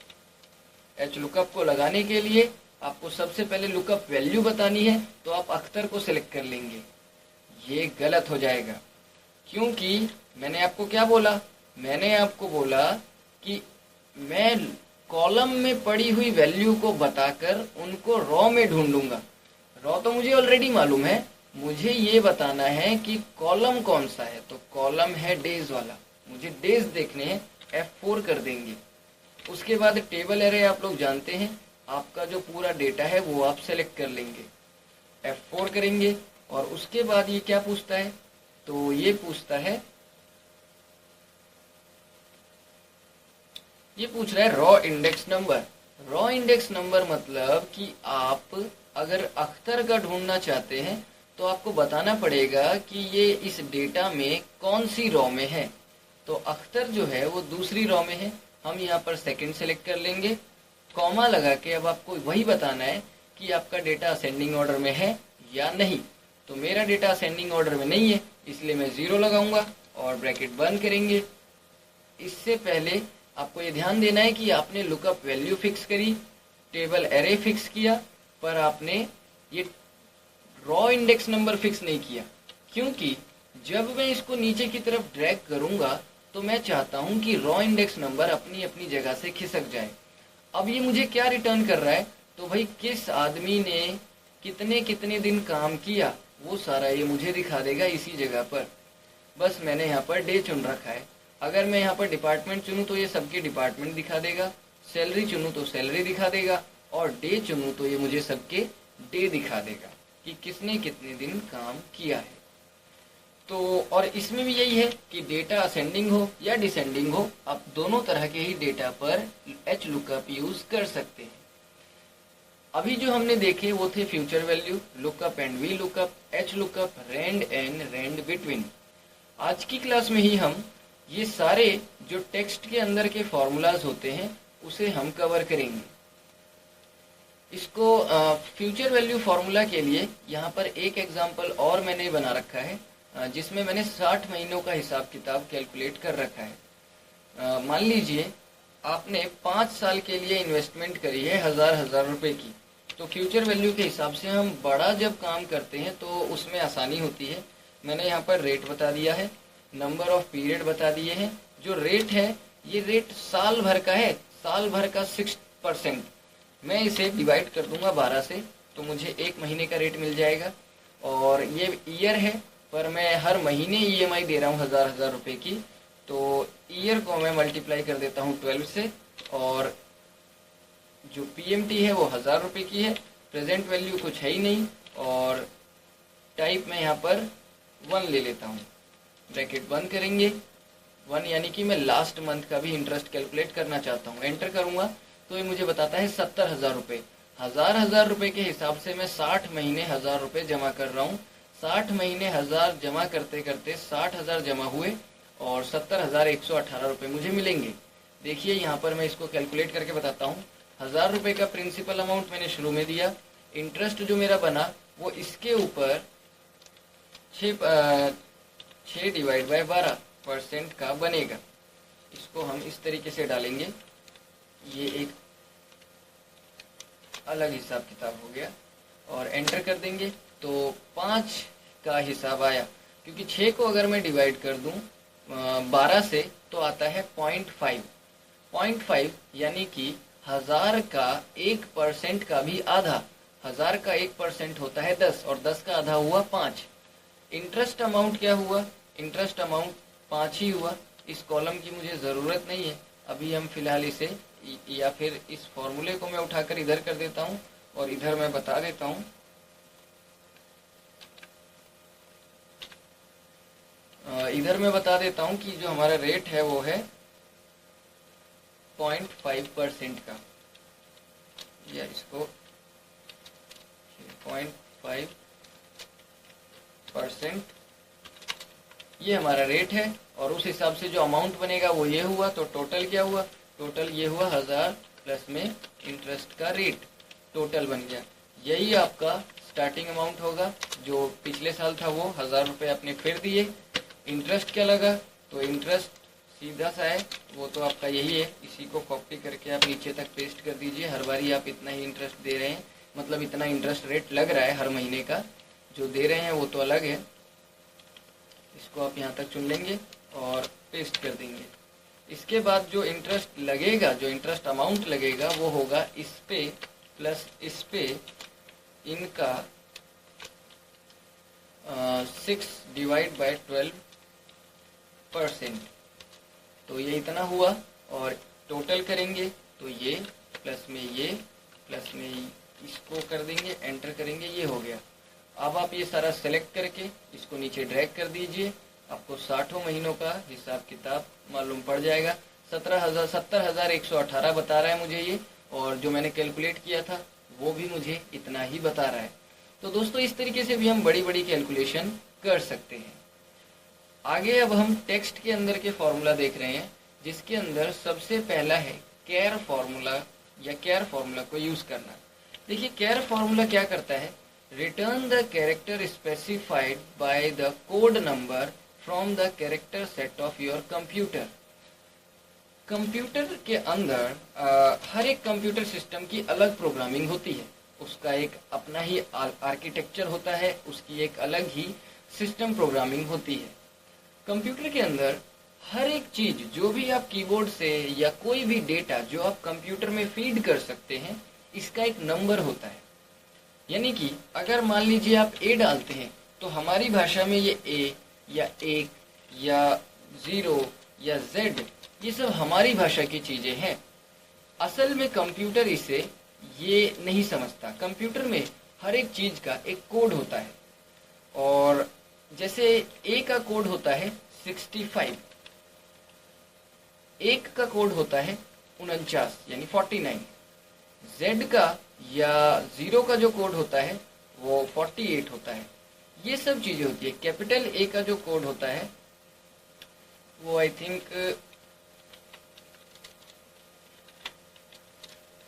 Speaker 1: एच लुकअप को लगाने के लिए आपको सबसे पहले लुकअप वैल्यू बतानी है, तो आप अख्तर को सिलेक्ट कर लेंगे। ये गलत हो जाएगा, क्योंकि मैंने आपको क्या बोला, मैंने आपको बोला कि मैं कॉलम में पड़ी हुई वैल्यू को बताकर उनको रॉ में ढूंढूंगा। रॉ तो मुझे ऑलरेडी मालूम है, मुझे ये बताना है कि कॉलम कौन सा है। तो कॉलम है डेज वाला, मुझे डेज देखने हैं, F4 कर देंगे। उसके बाद टेबल एरे आप लोग जानते हैं, आपका जो पूरा डेटा है वो आप सेलेक्ट कर लेंगे, F4 करेंगे। और उसके बाद ये क्या पूछता है, तो ये पूछता है, ये पूछ रहा है raw index number. Raw index number मतलब कि आप अगर अख्तर का ढूंढना चाहते हैं तो आपको बताना पड़ेगा कि ये इस डेटा में कौन सी रॉ में है। तो अख्तर जो है वो दूसरी रॉ में है। हम यहाँ पर सेकंड सेलेक्ट कर लेंगे, कॉमा लगा के अब आपको वही बताना है कि आपका डेटा असेंडिंग ऑर्डर में है या नहीं। तो मेरा डेटा असेंडिंग ऑर्डर में नहीं है, इसलिए मैं 0 लगाऊंगा और ब्रैकेट बंद करेंगे। इससे पहले आपको ये ध्यान देना है कि आपने लुकअप वैल्यू फिक्स करी, टेबल एरे फिक्स किया, पर आपने ये रॉ इंडेक्स नंबर फिक्स नहीं किया, क्योंकि जब मैं इसको नीचे की तरफ ड्रैग करूंगा तो मैं चाहता हूं कि रॉ इंडेक्स नंबर अपनी अपनी जगह से खिसक जाए। अब ये मुझे क्या रिटर्न कर रहा है, तो भाई किस आदमी ने कितने कितने दिन काम किया वो सारा ये मुझे दिखा देगा इसी जगह पर। बस मैंने यहाँ पर डे चुन रखा है। अगर मैं यहाँ पर डिपार्टमेंट चुनूँ तो ये सबके डिपार्टमेंट दिखा देगा, सैलरी चुनूँ तो सैलरी दिखा देगा, और डे चुनूँ तो ये मुझे सबके डे दिखा देगा कि किसने कितने दिन काम किया है। तो और इसमें भी यही है कि डेटा असेंडिंग हो या डिसेंडिंग हो, आप दोनों तरह के ही डेटा पर एच लुकअप यूज कर सकते हैं। अभी जो हमने देखे वो थे future value, lookup and V lookup, H lookup, rand and rand between. आज की क्लास में ही हम ये सारे जो टेक्स्ट के अंदर के फॉर्मूलाज होते हैं उसे हम कवर करेंगे। इसको फ्यूचर वैल्यू फार्मूला के लिए यहाँ पर एक एग्जांपल और मैंने बना रखा है, जिसमें मैंने 60 महीनों का हिसाब किताब कैलकुलेट कर रखा है। मान लीजिए आपने 5 साल के लिए इन्वेस्टमेंट करी है हजार रुपए की, तो फ्यूचर वैल्यू के हिसाब से हम बड़ा जब काम करते हैं तो उसमें आसानी होती है। मैंने यहाँ पर रेट बता दिया है, नंबर ऑफ पीरियड बता दिए हैं। जो रेट है ये रेट साल भर का है, साल भर का 6%। मैं इसे डिवाइड कर दूंगा 12 से, तो मुझे एक महीने का रेट मिल जाएगा। और ये ईयर है, पर मैं हर महीने ईएमआई दे रहा हूँ हजार रुपए की, तो ईयर को मैं मल्टीप्लाई कर देता हूँ 12 से। और जो पीएमटी है वो 1000 रुपए की है। प्रेजेंट वैल्यू कुछ है ही नहीं, और टाइप में यहाँ पर 1 ले लेता हूँ। ब्रैकेट बंद करेंगे, 1 यानी कि मैं लास्ट मंथ का भी इंटरेस्ट कैलकुलेट करना चाहता हूँ। एंटर करूंगा तो ये मुझे बताता है 70,000 रुपये। हजार रुपए के हिसाब से मैं 60 महीने 1000 रुपये जमा कर रहा हूँ। 60 महीने 1000 जमा करते करते 60,000 जमा हुए और 70,118 रुपये मुझे मिलेंगे। देखिए यहाँ पर मैं इसको कैलकुलेट करके बताता हूँ। 1000 रुपये का प्रिंसिपल अमाउंट मैंने शुरू में दिया, इंटरेस्ट जो मेरा बना वो इसके ऊपर 6 डिवाइड बाय 12% का बनेगा। इसको हम इस तरीके से डालेंगे, ये एक अलग हिसाब किताब हो गया, और एंटर कर देंगे तो 5 का हिसाब आया। क्योंकि 6 को अगर मैं डिवाइड कर दूं 12 से तो आता है 0.5 यानी कि 1000 का 1% का भी आधा। 1000 का 1% होता है 10, और 10 का आधा हुआ 5। इंटरेस्ट अमाउंट क्या हुआ? इंटरेस्ट अमाउंट 5 ही हुआ। इस कॉलम की मुझे ज़रूरत नहीं है, अभी हम फिलहाल इसे, या फिर इस फॉर्मूले को मैं उठाकर इधर कर देता हूँ और इधर मैं बता देता हूँ। इधर मैं बता देता हूँ कि जो हमारा रेट है वो है 0.5% का, या इसको 0.5% ये हमारा रेट है। और उस हिसाब से जो अमाउंट बनेगा वो ये हुआ। तो टोटल क्या हुआ? टोटल ये हुआ 1000 प्लस में इंटरेस्ट का रेट, टोटल बन गया। यही आपका स्टार्टिंग अमाउंट होगा। जो पिछले साल था वो 1000 रुपये आपने फिर दिए। इंटरेस्ट क्या लगा? तो इंटरेस्ट सीधा सा है, वो तो आपका यही है। इसी को कॉपी करके आप नीचे तक पेस्ट कर दीजिए। हर बारी आप इतना ही इंटरेस्ट दे रहे हैं, मतलब इतना इंटरेस्ट रेट लग रहा है हर महीने का। जो दे रहे हैं वो तो अलग है। इसको आप यहाँ तक चुन लेंगे और पेस्ट कर देंगे। इसके बाद जो इंटरेस्ट लगेगा, जो इंटरेस्ट अमाउंट लगेगा वो होगा इस पे प्लस इस पे इनका 6 डिवाइड बाय 12%। तो ये इतना हुआ। और टोटल करेंगे तो ये प्लस में ये प्लस में इसको कर देंगे, एंटर करेंगे, ये हो गया। अब आप ये सारा सेलेक्ट करके इसको नीचे ड्रैग कर दीजिए, आपको 60 महीनों का हिसाब किताब मालूम पड़ जाएगा। 70,118 बता रहा है मुझे ये, और जो मैंने कैलकुलेट किया था वो भी मुझे इतना ही बता रहा है। तो दोस्तों इस तरीके से भी हम बड़ी बड़ी कैलकुलेशन कर सकते हैं। आगे अब हम टेक्स्ट के अंदर के फॉर्मूला देख रहे हैं, जिसके अंदर सबसे पहला है केयर फॉर्मूला, या केयर फॉर्मूला को यूज करना। देखिए केयर फॉर्मूला क्या करता है? Return the character specified by the code number from the character set of your computer. Computer के अंदर हर एक कंप्यूटर सिस्टम की अलग प्रोग्रामिंग होती है, उसका एक अपना ही आर्किटेक्चर होता है, उसकी एक अलग ही सिस्टम प्रोग्रामिंग होती है। कंप्यूटर के अंदर हर एक चीज, जो भी आप कीबोर्ड से या कोई भी डेटा जो आप कंप्यूटर में फीड कर सकते हैं, इसका एक नंबर होता है। यानी कि अगर मान लीजिए आप ए डालते हैं तो हमारी भाषा में ये ए या 1 या 0 या Z, ये सब हमारी भाषा की चीजें हैं। असल में कंप्यूटर इसे ये नहीं समझता। कंप्यूटर में हर एक चीज का एक कोड होता है, और जैसे ए का कोड होता है 65, 1 का कोड होता है 49 यानी 49, Z का या 0 का जो कोड होता है वो 48 होता है। ये सब चीजें होती है। कैपिटल ए का जो कोड होता है वो आई थिंक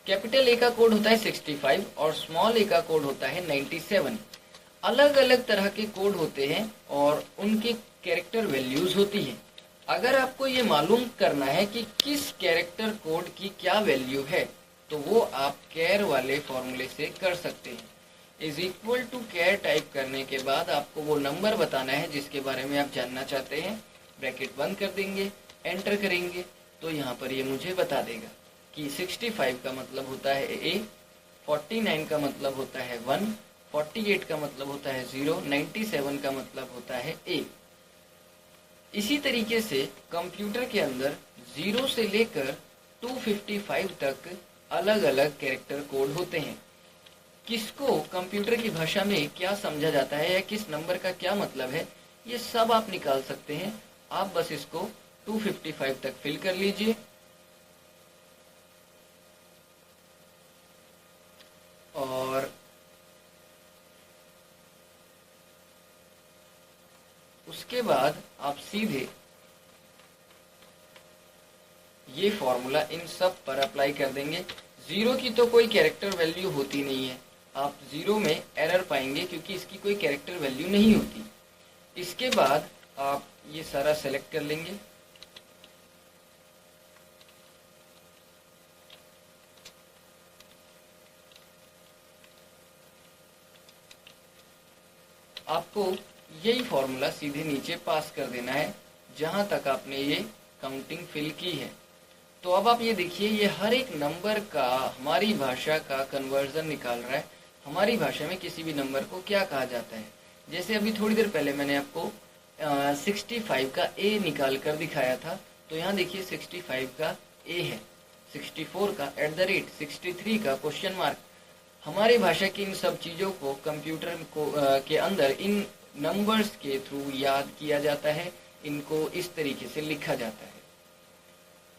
Speaker 1: कैपिटल ए का कोड होता है 65 और स्मॉल ए का कोड होता है 97। अलग अलग तरह के कोड होते हैं और उनकी कैरेक्टर वैल्यूज होती हैं। अगर आपको ये मालूम करना है कि किस कैरेक्टर कोड की क्या वैल्यू है, तो वो आप कैर वाले फॉर्मूले से कर सकते हैं। Is equal to char type करने के बाद आपको वो नंबर बताना है जिसके बारे में आप जानना चाहते हैं। ब्रैकेट बंद कर देंगे, एंटर करेंगे, तो यहाँ पर ये मुझे बता देगा कि 65 का मतलब होता है ए, 49 का मतलब होता है 1, 48 का मतलब होता है 0, 97 का मतलब होता है ए। इसी तरीके से कंप्यूटर के अंदर 0 से लेकर 255 तक अलग अलग कैरेक्टर कोड होते हैं। किसको कंप्यूटर की भाषा में क्या समझा जाता है या किस नंबर का क्या मतलब है, ये सब आप निकाल सकते हैं। आप बस इसको 255 तक फिल कर लीजिए और उसके बाद आप सीधे ये फॉर्मूला इन सब पर अप्लाई कर देंगे। 0 की तो कोई कैरेक्टर वैल्यू होती नहीं है, आप 0 में एरर पाएंगे क्योंकि इसकी कोई कैरेक्टर वैल्यू नहीं होती। इसके बाद आप ये सारा सेलेक्ट कर लेंगे, आपको यही फॉर्मूला सीधे नीचे पास कर देना है जहां तक आपने ये काउंटिंग फिल की है। तो अब आप ये देखिए, ये हर एक नंबर का हमारी भाषा का कन्वर्जन निकाल रहा है। हमारी भाषा में किसी भी नंबर को क्या कहा जाता है। जैसे अभी थोड़ी देर पहले मैंने आपको 65 का ए निकाल कर दिखाया था, तो यहाँ देखिए 65 का ए है, 64 का @ 63 का क्वेश्चन मार्क। हमारी भाषा की इन सब चीज़ों को कंप्यूटर को के अंदर इन नंबर्स के थ्रू याद किया जाता है, इनको इस तरीके से लिखा जाता है।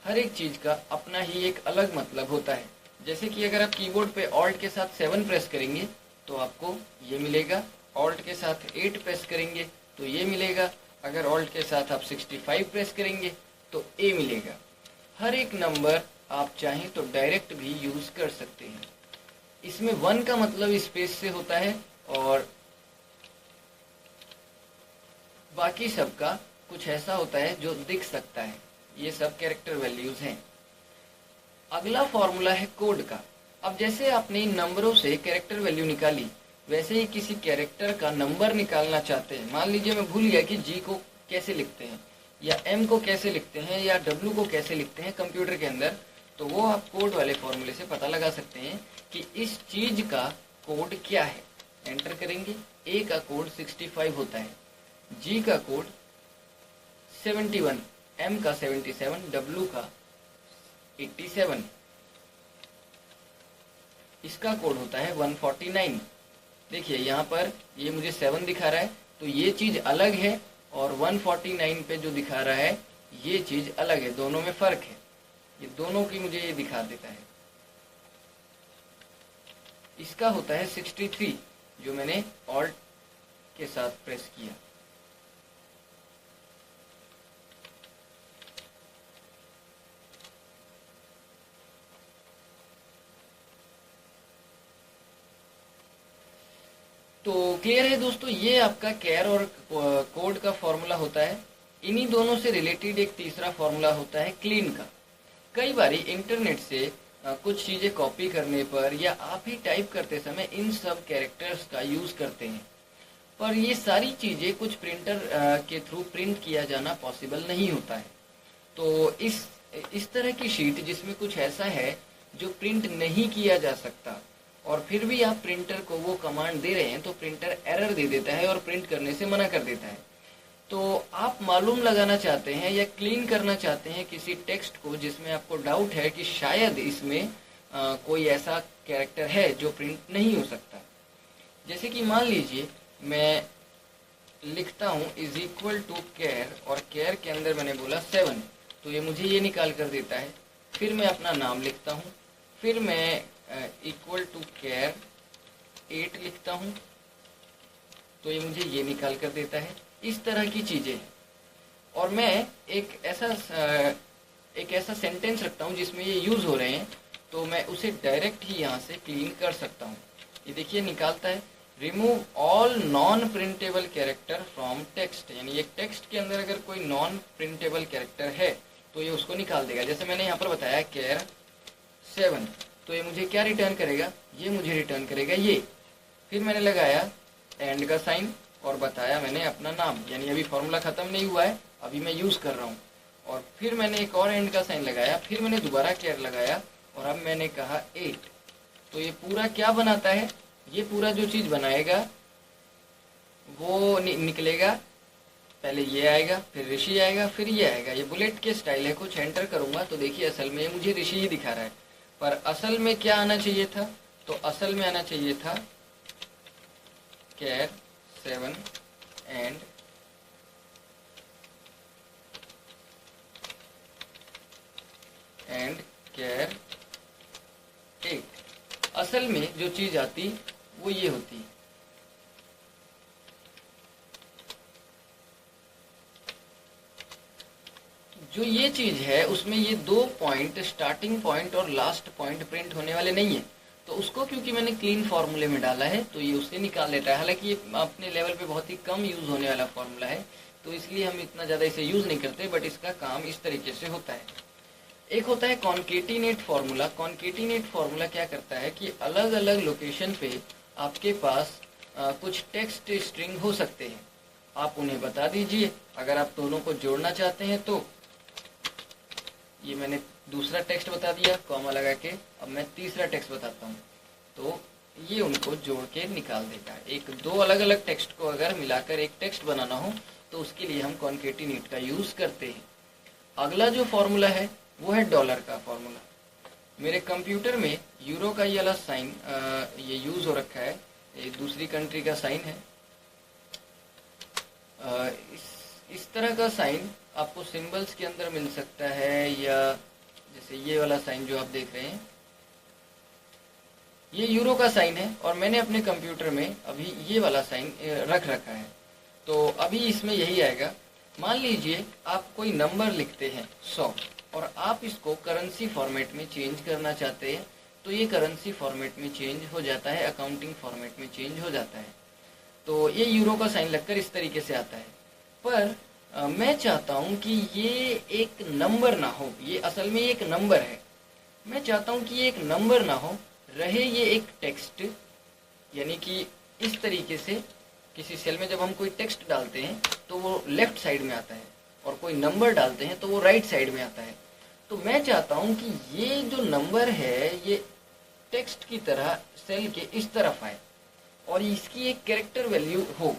Speaker 1: हर एक चीज़ का अपना ही एक अलग मतलब होता है। जैसे कि अगर आप कीबोर्ड पे ऑल्ट के साथ 7 प्रेस करेंगे तो आपको ये मिलेगा, ऑल्ट के साथ 8 प्रेस करेंगे तो ये मिलेगा, अगर ऑल्ट के साथ आप 65 प्रेस करेंगे तो ए मिलेगा। हर एक नंबर आप चाहें तो डायरेक्ट भी यूज़ कर सकते हैं। इसमें 1 का मतलब स्पेस से होता है और बाकी सबका कुछ ऐसा होता है जो दिख सकता है। ये सब कैरेक्टर वैल्यूज हैं। अगला फॉर्मूला है कोड का। अब जैसे आपने इन नंबरों से कैरेक्टर वैल्यू निकाली, वैसे ही किसी कैरेक्टर का नंबर निकालना चाहते हैं। मान लीजिए मैं भूल गया कि जी को कैसे लिखते हैं या एम को कैसे लिखते हैं या डब्ल्यू को कैसे लिखते हैं कंप्यूटर के अंदर, तो वो आप कोड वाले फॉर्मूले से पता लगा सकते हैं कि इस चीज का कोड क्या है। एंटर करेंगे, ए का कोड 65 होता है, जी का कोड 71, एम का 77, डब्ल्यू का 87, इसका कोड होता है 149। देखिए यहाँ पर ये मुझे 7 दिखा रहा है, तो ये चीज अलग है और 149 पे जो दिखा रहा है ये चीज अलग है, दोनों में फर्क है। ये दोनों की मुझे ये दिखा देता है। इसका होता है 63 जो मैंने ऑल्ट के साथ प्रेस किया। तो क्लियर है दोस्तों, ये आपका कैर और कोड का फॉर्मूला होता है। इन्हीं दोनों से रिलेटेड एक तीसरा फॉर्मूला होता है क्लीन का। कई बार इंटरनेट से कुछ चीज़ें कॉपी करने पर या आप ही टाइप करते समय इन सब कैरेक्टर्स का यूज़ करते हैं, पर ये सारी चीज़ें कुछ प्रिंटर के थ्रू प्रिंट किया जाना पॉसिबल नहीं होता है। तो इस तरह की शीट जिसमें कुछ ऐसा है जो प्रिंट नहीं किया जा सकता और फिर भी आप प्रिंटर को वो कमांड दे रहे हैं, तो प्रिंटर एरर दे देता है और प्रिंट करने से मना कर देता है। तो आप मालूम लगाना चाहते हैं या क्लीन करना चाहते हैं किसी टेक्स्ट को जिसमें आपको डाउट है कि शायद इसमें कोई ऐसा कैरेक्टर है जो प्रिंट नहीं हो सकता। जैसे कि मान लीजिए मैं लिखता हूँ = कैर और कैर के अंदर मैंने बोला 7, तो ये मुझे ये निकाल कर देता है। फिर मैं अपना नाम लिखता हूँ, फिर मैं =कैर 8 लिखता हूँ, तो ये मुझे ये निकाल कर देता है। इस तरह की चीज़ें हैं। और मैं एक ऐसा सेंटेंस रखता हूँ जिसमें ये यूज़ हो रहे हैं, तो मैं उसे डायरेक्ट ही यहाँ से क्लीन कर सकता हूँ। ये देखिए निकालता है, remove all non printable character from text, यानी एक टेक्स्ट के अंदर अगर कोई नॉन प्रिंटेबल कैरेक्टर है तो ये उसको निकाल देगा। जैसे मैंने यहाँ पर बताया केयर 7, तो ये मुझे क्या रिटर्न करेगा, ये मुझे रिटर्न करेगा ये। फिर मैंने लगाया एंड का साइन और बताया मैंने अपना नाम, यानी अभी फॉर्मूला ख़त्म नहीं हुआ है, अभी मैं यूज़ कर रहा हूँ। और फिर मैंने एक और एंड का साइन लगाया, फिर मैंने दोबारा केयर लगाया और अब मैंने कहा 8। तो ये पूरा क्या बनाता है, ये पूरा जो चीज़ बनाएगा वो निकलेगा, पहले ये आएगा, फिर ऋषि आएगा, फिर ये आएगा। ये बुलेट के स्टाइल है, कुछ एंटर करूँगा तो देखिए असल में मुझे ऋषि ही दिखा रहा है, पर असल में क्या आना चाहिए था, तो असल में आना चाहिए था केयर 7 एंड केयर 8। असल में जो चीज आती वो ये होती। जो ये चीज है उसमें ये 2 पॉइंट, स्टार्टिंग पॉइंट और लास्ट पॉइंट प्रिंट होने वाले नहीं है, तो उसको क्योंकि मैंने क्लीन फार्मूले में डाला है तो ये उससे निकाल लेता है। हालांकि ये अपने लेवल पे बहुत ही कम यूज होने वाला फार्मूला है, तो इसलिए हम इतना ज़्यादा इसे यूज़ नहीं करते, बट इसका काम इस तरीके से होता है। एक होता है कॉन्केटिनेट फार्मूला। कॉन्केटिनेट फार्मूला क्या करता है कि अलग अलग लोकेशन पे आपके पास कुछ टेक्स्ट स्ट्रिंग हो सकते हैं, आप उन्हें बता दीजिए। अगर आप दोनों को जोड़ना चाहते हैं तो ये मैंने दूसरा टेक्स्ट बता दिया कॉमा लगा के, अब मैं तीसरा टेक्स्ट बताता हूँ, तो ये उनको जोड़ के निकाल देगा। एक दो अलग अलग टेक्स्ट को अगर मिलाकर एक टेक्स्ट बनाना हो तो उसके लिए हम कॉन्केटिनेट का यूज़ करते हैं। अगला जो फॉर्मूला है वो है डॉलर का फॉर्मूला। मेरे कंप्यूटर में यूरो का ये वाला साइन ये यूज़ हो रखा है, ये दूसरी कंट्री का साइन है। इस तरह का साइन आपको सिंबल्स के अंदर मिल सकता है, या जैसे ये वाला साइन जो आप देख रहे हैं ये यूरो का साइन है, और मैंने अपने कंप्यूटर में अभी ये वाला साइन रख रखा है। तो अभी इसमें यही आएगा। मान लीजिए आप कोई नंबर लिखते हैं 100 और आप इसको करेंसी फॉर्मेट में चेंज करना चाहते हैं, तो ये करेंसी फॉर्मेट में चेंज हो जाता है, अकाउंटिंग फॉर्मेट में चेंज हो जाता है। तो ये यूरो का साइन लगकर इस तरीके से आता है। पर मैं चाहता हूँ कि ये एक नंबर ना हो, ये असल में एक नंबर है। मैं चाहता हूँ कि ये एक नंबर ना हो, रहे ये एक टेक्स्ट, यानी कि इस तरीके से किसी सेल में जब हम कोई टेक्स्ट डालते हैं तो वो लेफ्ट साइड में आता है, और कोई नंबर डालते हैं तो वो राइट साइड में आता है। तो मैं चाहता हूँ कि ये जो नंबर है ये टेक्स्ट की तरह सेल के इस तरफ आए और इसकी एक कैरेक्टर वैल्यू हो।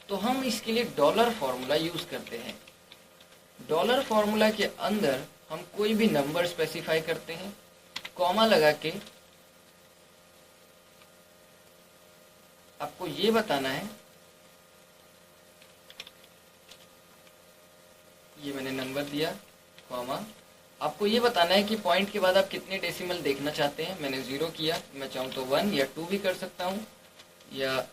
Speaker 1: तो हम इसके लिए डॉलर फॉर्मूला यूज करते हैं। डॉलर फॉर्मूला के अंदर हम कोई भी नंबर स्पेसिफाई करते हैं, कॉमा लगा के आपको ये बताना है, ये मैंने नंबर दिया कॉमा, आपको ये बताना है कि पॉइंट के बाद आप कितने डेसिमल देखना चाहते हैं। मैंने 0 किया, मैं चाहूँ तो 1 या 2 भी कर सकता हूँ, या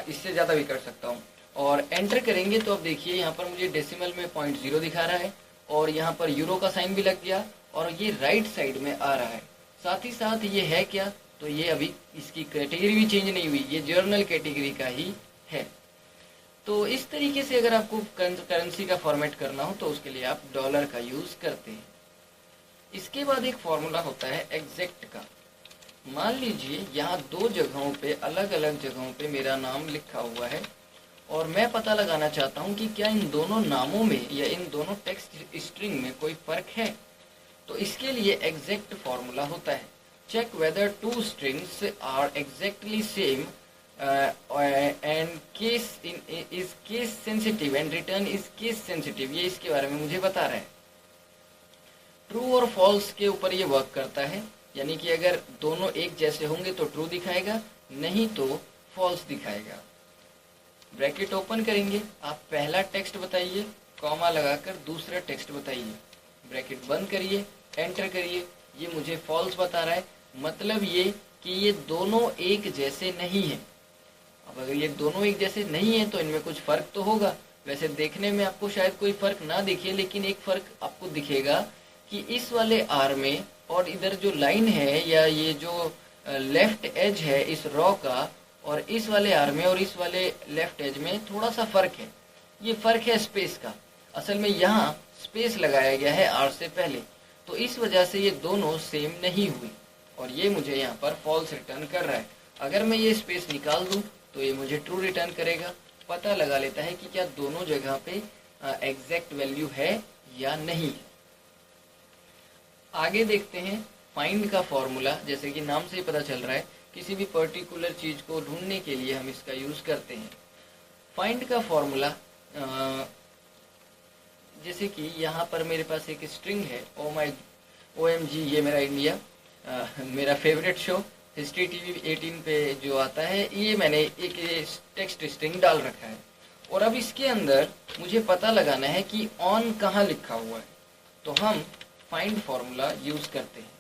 Speaker 1: इससे ज़्यादा भी कर सकता हूँ। और एंटर करेंगे तो अब देखिए यहाँ पर मुझे डेसिमल में 0.0 दिखा रहा है, और यहाँ पर यूरो का साइन भी लग गया, और ये राइट साइड में आ रहा है। साथ ही साथ ये है क्या, तो ये अभी इसकी कैटेगरी भी चेंज नहीं हुई, ये जर्नल कैटेगरी का ही है। तो इस तरीके से अगर आपको करेंसी का फॉर्मेट करना हो तो उसके लिए आप डॉलर का यूज़ करते हैं। इसके बाद एक फॉर्मूला होता है एग्जैक्ट का। मान लीजिए यहाँ 2 जगहों पे, अलग अलग जगहों पे मेरा नाम लिखा हुआ है, और मैं पता लगाना चाहता हूँ कि क्या इन दोनों नामों में या इन दोनों टेक्स्ट स्ट्रिंग में कोई फ़र्क है। तो इसके लिए एग्जैक्ट फॉर्मूला होता है, check whether 2 strings are exactly same and case is case sensitive and return is case sensitive. ये इसके बारे में मुझे बता रहा है। ट्रू और फॉल्स के ऊपर ये वर्क करता है, यानी कि अगर दोनों एक जैसे होंगे तो ट्रू दिखाएगा, नहीं तो फॉल्स दिखाएगा। ब्रैकेट ओपन करेंगे, आप पहला टेक्स्ट बताइए, कॉमा लगाकर दूसरा टेक्स्ट बताइए, ब्रैकेट बंद करिए, एंटर करिए। ये मुझे फॉल्स बता रहा है, मतलब ये कि ये दोनों एक जैसे नहीं हैं। अब अगर ये दोनों एक जैसे नहीं है तो इनमें कुछ फ़र्क तो होगा। वैसे देखने में आपको शायद कोई फ़र्क ना दिखे, लेकिन एक फ़र्क आपको दिखेगा कि इस वाले आर में और इधर जो लाइन है या ये जो लेफ्ट एज है इस रॉ का और इस वाले आर में और इस वाले लेफ्ट एज में थोड़ा सा फर्क है। ये फर्क है स्पेस का। असल में यहाँ स्पेस लगाया गया है आर से पहले, तो इस वजह से ये दोनों सेम नहीं हुई और ये मुझे यहाँ पर फॉल्स रिटर्न कर रहा है। अगर मैं ये स्पेस निकाल दूं तो ये मुझे ट्रू रिटर्न करेगा। पता लगा लेता है कि क्या दोनों जगह पे एग्जैक्ट वैल्यू है या नहीं। आगे देखते हैं फाइंड का फॉर्मूला। जैसे कि नाम से ही पता चल रहा है, किसी भी पर्टिकुलर चीज को ढूंढने के लिए हम इसका यूज करते हैं। फाइंड का फॉर्मूला, जैसे कि यहाँ पर मेरे पास एक स्ट्रिंग है, OMG, ये मेरा इंडिया, मेरा फेवरेट शो हिस्ट्री टीवी 18 पे जो आता है, ये मैंने एक टेक्स्ट स्ट्रिंग डाल रखा है और अब इसके अंदर मुझे पता लगाना है कि ऑन कहाँ लिखा हुआ है। तो हम फाइंड फॉर्मूला यूज करते हैं।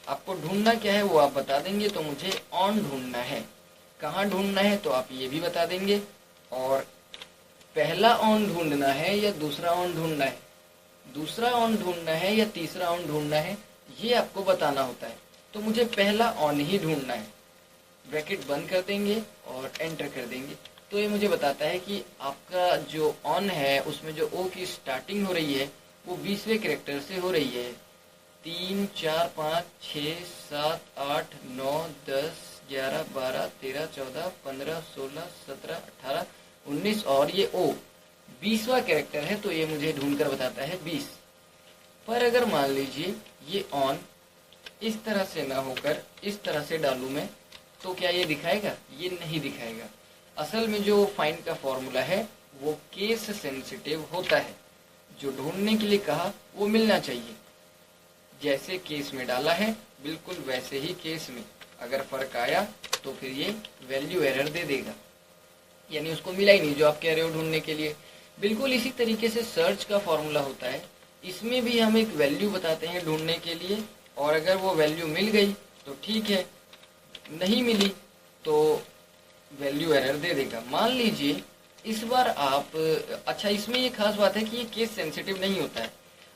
Speaker 1: आपको ढूंढना क्या है वो आप बता देंगे, तो मुझे ऑन ढूंढना है। कहाँ ढूंढना है तो आप ये भी बता देंगे, और पहला ऑन ढूंढना है या दूसरा ऑन ढूंढना है, दूसरा ऑन ढूंढना है या तीसरा ऑन ढूंढना है, ये आपको बताना होता है। तो मुझे पहला ऑन ही ढूंढना है। ब्रैकेट बंद कर देंगे और एंटर कर देंगे, तो ये मुझे बताता है कि आपका जो ऑन है उसमें जो ओ की स्टार्टिंग हो रही है वो 20वें कैरेक्टर से हो रही है। 3, 4, 5, 6, 7, 8, 9, 10, 11, 12, 13, 14, 15, 16, 17, 18, 19 और ये ओ 20वां कैरेक्टर है, तो ये मुझे ढूंढकर बताता है 20। पर अगर मान लीजिए ये ऑन इस तरह से ना होकर इस तरह से डालूं मैं, तो क्या ये दिखाएगा? ये नहीं दिखाएगा। असल में जो फाइंड का फॉर्मूला है वो केस सेंसिटिव होता है। जो ढूंढने के लिए कहा वो मिलना चाहिए। जैसे केस में डाला है बिल्कुल वैसे ही केस में अगर फर्क आया तो फिर ये वैल्यू एरर दे देगा, यानी उसको मिला ही नहीं जो आप कह रहे हो ढूंढने के लिए। बिल्कुल इसी तरीके से सर्च का फॉर्मूला होता है। इसमें भी हम एक वैल्यू बताते हैं ढूंढने के लिए, और अगर वो वैल्यू मिल गई तो ठीक है, नहीं मिली तो वैल्यू एरर दे देगा। मान लीजिए इस बार आप, अच्छा इसमें ये खास बात है कि ये केस सेंसिटिव नहीं होता है।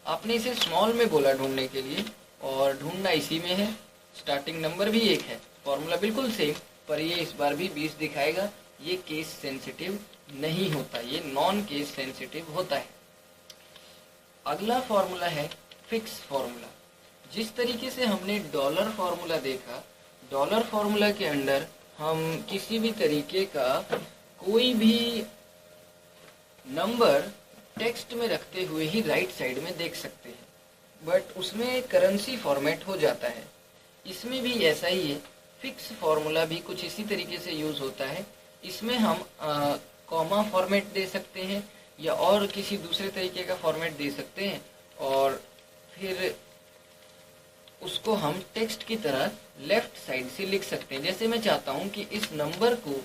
Speaker 1: आपने इसे स्मॉल में बोला ढूंढने के लिए और ढूंढना इसी में है, स्टार्टिंग नंबर भी एक है, फॉर्मूला बिल्कुल सेम, पर ये इस बार भी 20 दिखाएगा। ये केस सेंसिटिव नहीं होता, ये नॉन केस सेंसिटिव होता है। अगला फॉर्मूला है फिक्स फॉर्मूला। जिस तरीके से हमने डॉलर फॉर्मूला देखा, डॉलर फॉर्मूला के अंदर हम किसी भी तरीके का कोई भी नंबर टेक्स्ट में रखते हुए ही राइट साइड में देख सकते हैं, बट उसमें करेंसी फॉर्मेट हो जाता है। इसमें भी ऐसा ही है। फिक्स फॉर्मूला भी कुछ इसी तरीके से यूज होता है। इसमें हम कॉमा फॉर्मेट दे सकते हैं या और किसी दूसरे तरीके का फॉर्मेट दे सकते हैं, और फिर उसको हम टेक्स्ट की तरह लेफ्ट साइड से लिख सकते हैं। जैसे मैं चाहता हूं कि इस नंबर को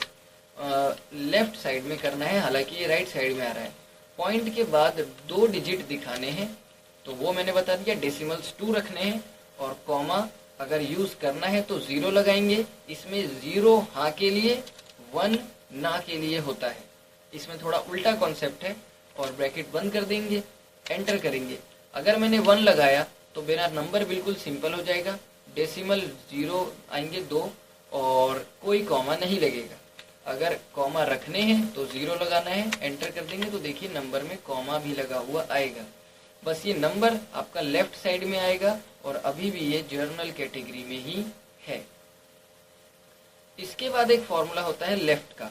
Speaker 1: लेफ्ट साइड में करना है, हालांकि ये राइट साइड में आ रहा है। पॉइंट के बाद 2 डिजिट दिखाने हैं, तो वो मैंने बता दिया, डेसिमल्स 2 रखने हैं, और कॉमा अगर यूज करना है तो 0 लगाएंगे। इसमें 0 हाँ के लिए, 1 ना के लिए होता है। इसमें थोड़ा उल्टा कॉन्सेप्ट है, और ब्रैकेट बंद कर देंगे, एंटर करेंगे। अगर मैंने 1 लगाया तो मेरा नंबर बिल्कुल सिंपल हो जाएगा, डेसिमल 0 आएंगे 2, और कोई कॉमा नहीं लगेगा। अगर कॉमा रखने हैं तो 0 लगाना है, एंटर कर देंगे, तो देखिए नंबर में कॉमा भी लगा हुआ आएगा। बस ये नंबर आपका लेफ्ट साइड में आएगा और अभी भी ये जर्नल कैटेगरी में ही है। इसके बाद एक फॉर्मूला होता है लेफ्ट का।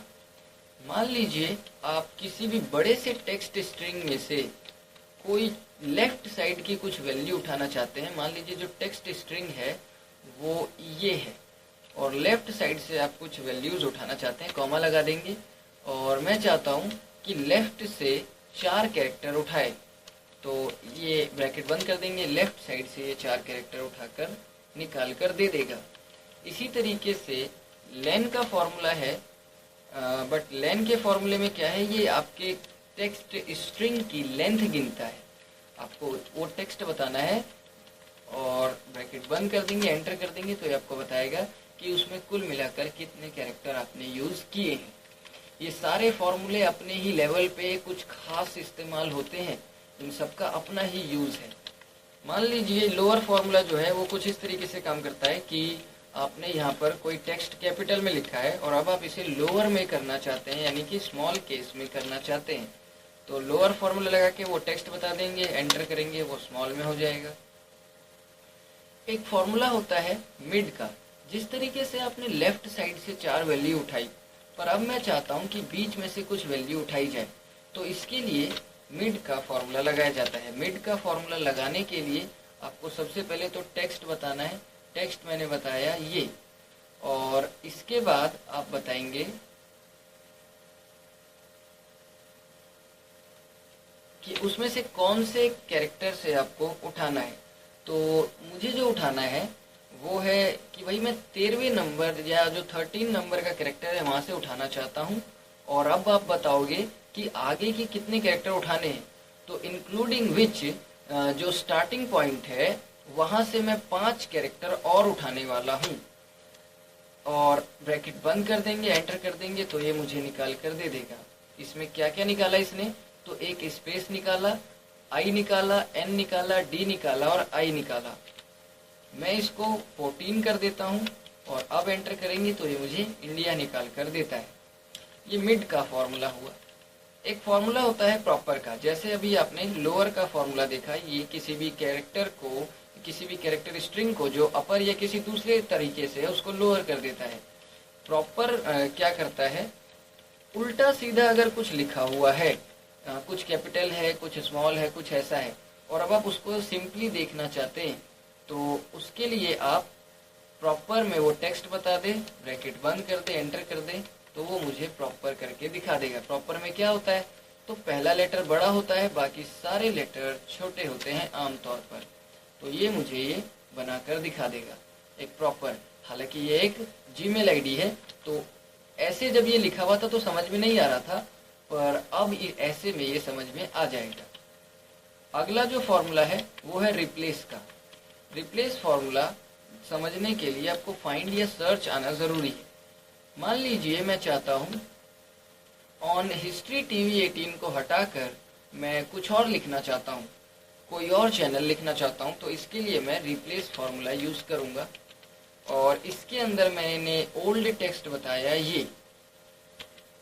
Speaker 1: मान लीजिए आप किसी भी बड़े से टेक्स्ट स्ट्रिंग में से कोई लेफ्ट साइड की कुछ वैल्यू उठाना चाहते हैं। मान लीजिए जो टेक्स्ट स्ट्रिंग है वो ये है, और लेफ्ट साइड से आप कुछ वैल्यूज उठाना चाहते हैं, कॉमा लगा देंगे, और मैं चाहता हूं कि लेफ्ट से 4 कैरेक्टर उठाए, तो ये ब्रैकेट बंद कर देंगे, लेफ्ट साइड से ये 4 कैरेक्टर उठाकर निकाल कर दे देगा। इसी तरीके से लेन का फॉर्मूला है, बट लेन के फॉर्मूले में क्या है, ये आपके टेक्स्ट स्ट्रिंग की लेंथ गिनता है। आपको वो टेक्स्ट बताना है और ब्रैकेट बंद कर देंगे, एंटर कर देंगे, तो ये आपको बताएगा कि उसमें कुल मिलाकर कितने कैरेक्टर आपने यूज किए हैं। ये सारे फॉर्मूले अपने ही लेवल पे कुछ खास इस्तेमाल होते हैं, इन सबका अपना ही यूज है। मान लीजिए लोअर फॉर्मूला जो है वो कुछ इस तरीके से काम करता है कि आपने यहाँ पर कोई टेक्स्ट कैपिटल में लिखा है और अब आप इसे लोअर में करना चाहते हैं, यानी कि स्मॉल केस में करना चाहते हैं। तो लोअर फॉर्मूला लगा के वो टेक्स्ट बता देंगे, एंटर करेंगे, वो स्मॉल में हो जाएगा। एक फॉर्मूला होता है मिड का। जिस तरीके से आपने लेफ्ट साइड से 4 वैल्यू उठाई, पर अब मैं चाहता हूँ कि बीच में से कुछ वैल्यू उठाई जाए, तो इसके लिए मिड का फॉर्मूला लगाया जाता है। मिड का फॉर्मूला लगाने के लिए आपको सबसे पहले तो टेक्स्ट बताना है। टेक्स्ट मैंने बताया ये, और इसके बाद आप बताएंगे कि उसमें से कौन से कैरेक्टर से आपको उठाना है। तो मुझे जो उठाना है वो है कि भाई मैं 13वें नंबर या जो 13 नंबर का कैरेक्टर है वहां से उठाना चाहता हूँ। और अब आप बताओगे कि आगे के कितने कैरेक्टर उठाने हैं। तो इंक्लूडिंग विच जो स्टार्टिंग पॉइंट है वहां से मैं 5 कैरेक्टर और उठाने वाला हूँ। और ब्रैकेट बंद कर देंगे, एंटर कर देंगे, तो ये मुझे निकाल कर दे देगा। इसमें क्या क्या निकाला इसने, तो एक स्पेस निकाला, आई निकाला, एन निकाला, डी निकाला और आई निकाला। मैं इसको 14 कर देता हूँ और अब एंटर करेंगे तो ये मुझे इंडिया निकाल कर देता है। ये मिड का फॉर्मूला हुआ। एक फॉर्मूला होता है प्रॉपर का। जैसे अभी आपने लोअर का फॉर्मूला देखा, ये किसी भी कैरेक्टर को, किसी भी कैरेक्टर स्ट्रिंग को जो अपर या किसी दूसरे तरीके से है उसको लोअर कर देता है। प्रॉपर क्या करता है, उल्टा सीधा अगर कुछ लिखा हुआ है, कुछ कैपिटल है, कुछ स्मॉल है, कुछ ऐसा है, और अब आप उसको सिंपली देखना चाहते हैं, तो उसके लिए आप प्रॉपर में वो टेक्स्ट बता दे, ब्रैकेट बंद कर दे, एंटर कर दे, तो वो मुझे प्रॉपर करके दिखा देगा। प्रॉपर में क्या होता है, तो पहला लेटर बड़ा होता है, बाकी सारे लेटर छोटे होते हैं आमतौर पर। तो ये मुझे ये बनाकर दिखा देगा एक प्रॉपर। हालांकि ये एक जीमेल आईडी है, तो ऐसे जब ये लिखा हुआ था तो समझ में नहीं आ रहा था, पर अब ऐसे में ये समझ में आ जाएगा। अगला जो फॉर्मूला है वो है रिप्लेस का। रिप्लेस फॉर्मूला समझने के लिए आपको फाइंड या सर्च आना जरूरी है। मान लीजिए मैं चाहता हूँ ऑन हिस्ट्री टीवी 18 को हटाकर मैं कुछ और लिखना चाहता हूँ, कोई और चैनल लिखना चाहता हूँ, तो इसके लिए मैं रिप्लेस फॉर्मूला यूज करूंगा। और इसके अंदर मैंने ओल्ड टेक्स्ट बताया ये।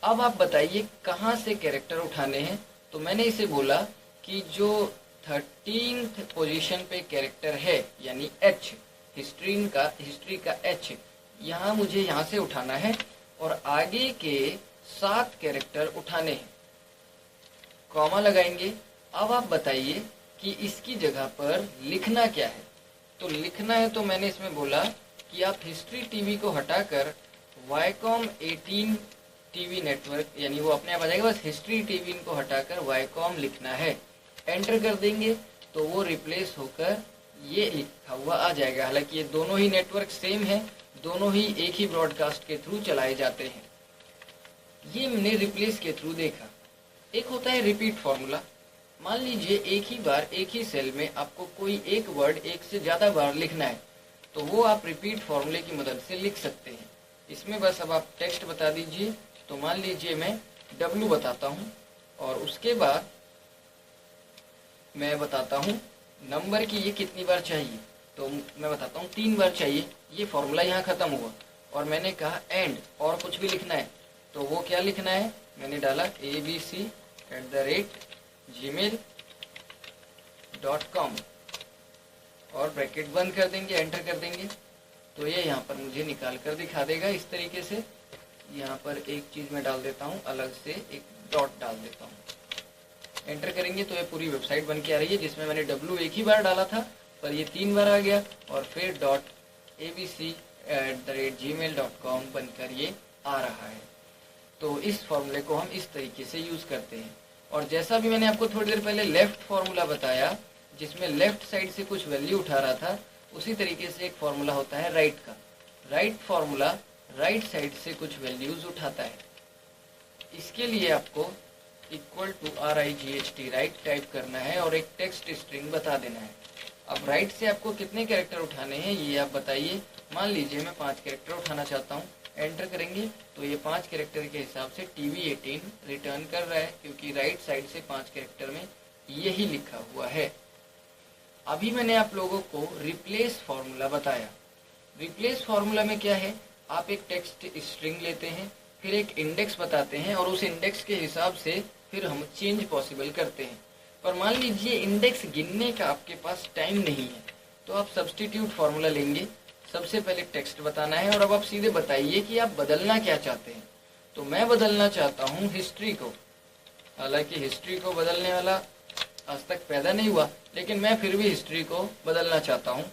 Speaker 1: अब आप बताइए कहाँ से कैरेक्टर उठाने हैं। तो मैंने इसे बोला कि जो 13th पोजीशन पे कैरेक्टर है, यानी एच, हिस्ट्री का एच, यहाँ मुझे यहाँ से उठाना है और आगे के 7 कैरेक्टर उठाने हैं। कॉमा लगाएंगे। अब आप बताइए कि इसकी जगह पर लिखना क्या है। तो लिखना है तो मैंने इसमें बोला कि आप हिस्ट्री टीवी को हटाकर वाईकॉम 18 टीवी नेटवर्क, यानी वो अपने आप आ जाएगा, बस हिस्ट्री टीवी को हटाकर वाईकॉम लिखना है। एंटर कर देंगे तो वो रिप्लेस होकर ये लिखा हुआ आ जाएगा। हालांकि ये दोनों ही नेटवर्क सेम है, दोनों ही एक ही ब्रॉडकास्ट के थ्रू चलाए जाते हैं। ये मैंने रिप्लेस के थ्रू देखा। एक होता है रिपीट फॉर्मूला। मान लीजिए एक ही बार एक ही सेल में आपको कोई एक वर्ड एक से ज्यादा बार लिखना है, तो वो आप रिपीट फॉर्मूले की मदद से लिख सकते हैं। इसमें बस अब आप टेक्स्ट बता दीजिए। तो मान लीजिए मैं W बताता हूँ और उसके बाद मैं बताता हूँ नंबर की ये कितनी बार चाहिए। तो मैं बताता हूँ 3 बार चाहिए। ये फॉर्मूला यहाँ खत्म हुआ और मैंने कहा एंड और कुछ भी लिखना है। तो वो क्या लिखना है, मैंने डाला abc@gmail.com और ब्रैकेट बंद कर देंगे, एंटर कर देंगे, तो ये यहाँ पर मुझे निकाल कर दिखा देगा इस तरीके से। यहाँ पर एक चीज मैं डाल देता हूँ, अलग से एक डॉट डाल देता हूँ, एंटर करेंगे तो ये पूरी वेबसाइट बन के आ रही है, जिसमें मैंने W एक ही बार डाला था पर ये 3 बार आ गया और फिर .abc@gmail.com बनकर ये आ रहा है। तो इस फॉर्मूले को हम इस तरीके से यूज करते हैं। और जैसा भी मैंने आपको थोड़ी देर पहले लेफ्ट फॉर्मूला बताया, जिसमें लेफ्ट साइड से कुछ वैल्यू उठा रहा था, उसी तरीके से एक फॉर्मूला होता है राइट का। राइट फॉर्मूला राइट साइड से कुछ वैल्यूज उठाता है। इसके लिए आपको =RIGHT राइट टाइप करना है और एक टेक्स्ट स्ट्रिंग बता देना है। अब राइट से आपको कितने कैरेक्टर उठाने हैं ये आप बताइए। मान लीजिए मैं 5 कैरेक्टर उठाना चाहता हूँ, एंटर करेंगे तो ये 5 कैरेक्टर के हिसाब से TV 18 रिटर्न कर रहा है, क्योंकि राइट साइड से 5 कैरेक्टर में यही लिखा हुआ है। अभी मैंने आप लोगों को रिप्लेस फॉर्मूला बताया। रिप्लेस फॉर्मूला में क्या है, आप एक टेक्स्ट स्ट्रिंग लेते हैं, फिर एक इंडेक्स बताते हैं और उस इंडेक्स के हिसाब से फिर हम चेंज पॉसिबल करते हैं। पर मान लीजिए इंडेक्स गिनने का आपके पास टाइम नहीं है, तो आप सब्स्टिट्यूट फॉर्मूला लेंगे। सबसे पहले टेक्स्ट बताना है और अब आप सीधे बताइए कि आप बदलना क्या चाहते हैं। तो मैं बदलना चाहता हूँ हिस्ट्री को। हालांकि हिस्ट्री को बदलने वाला आज तक पैदा नहीं हुआ, लेकिन मैं फिर भी हिस्ट्री को बदलना चाहता हूँ।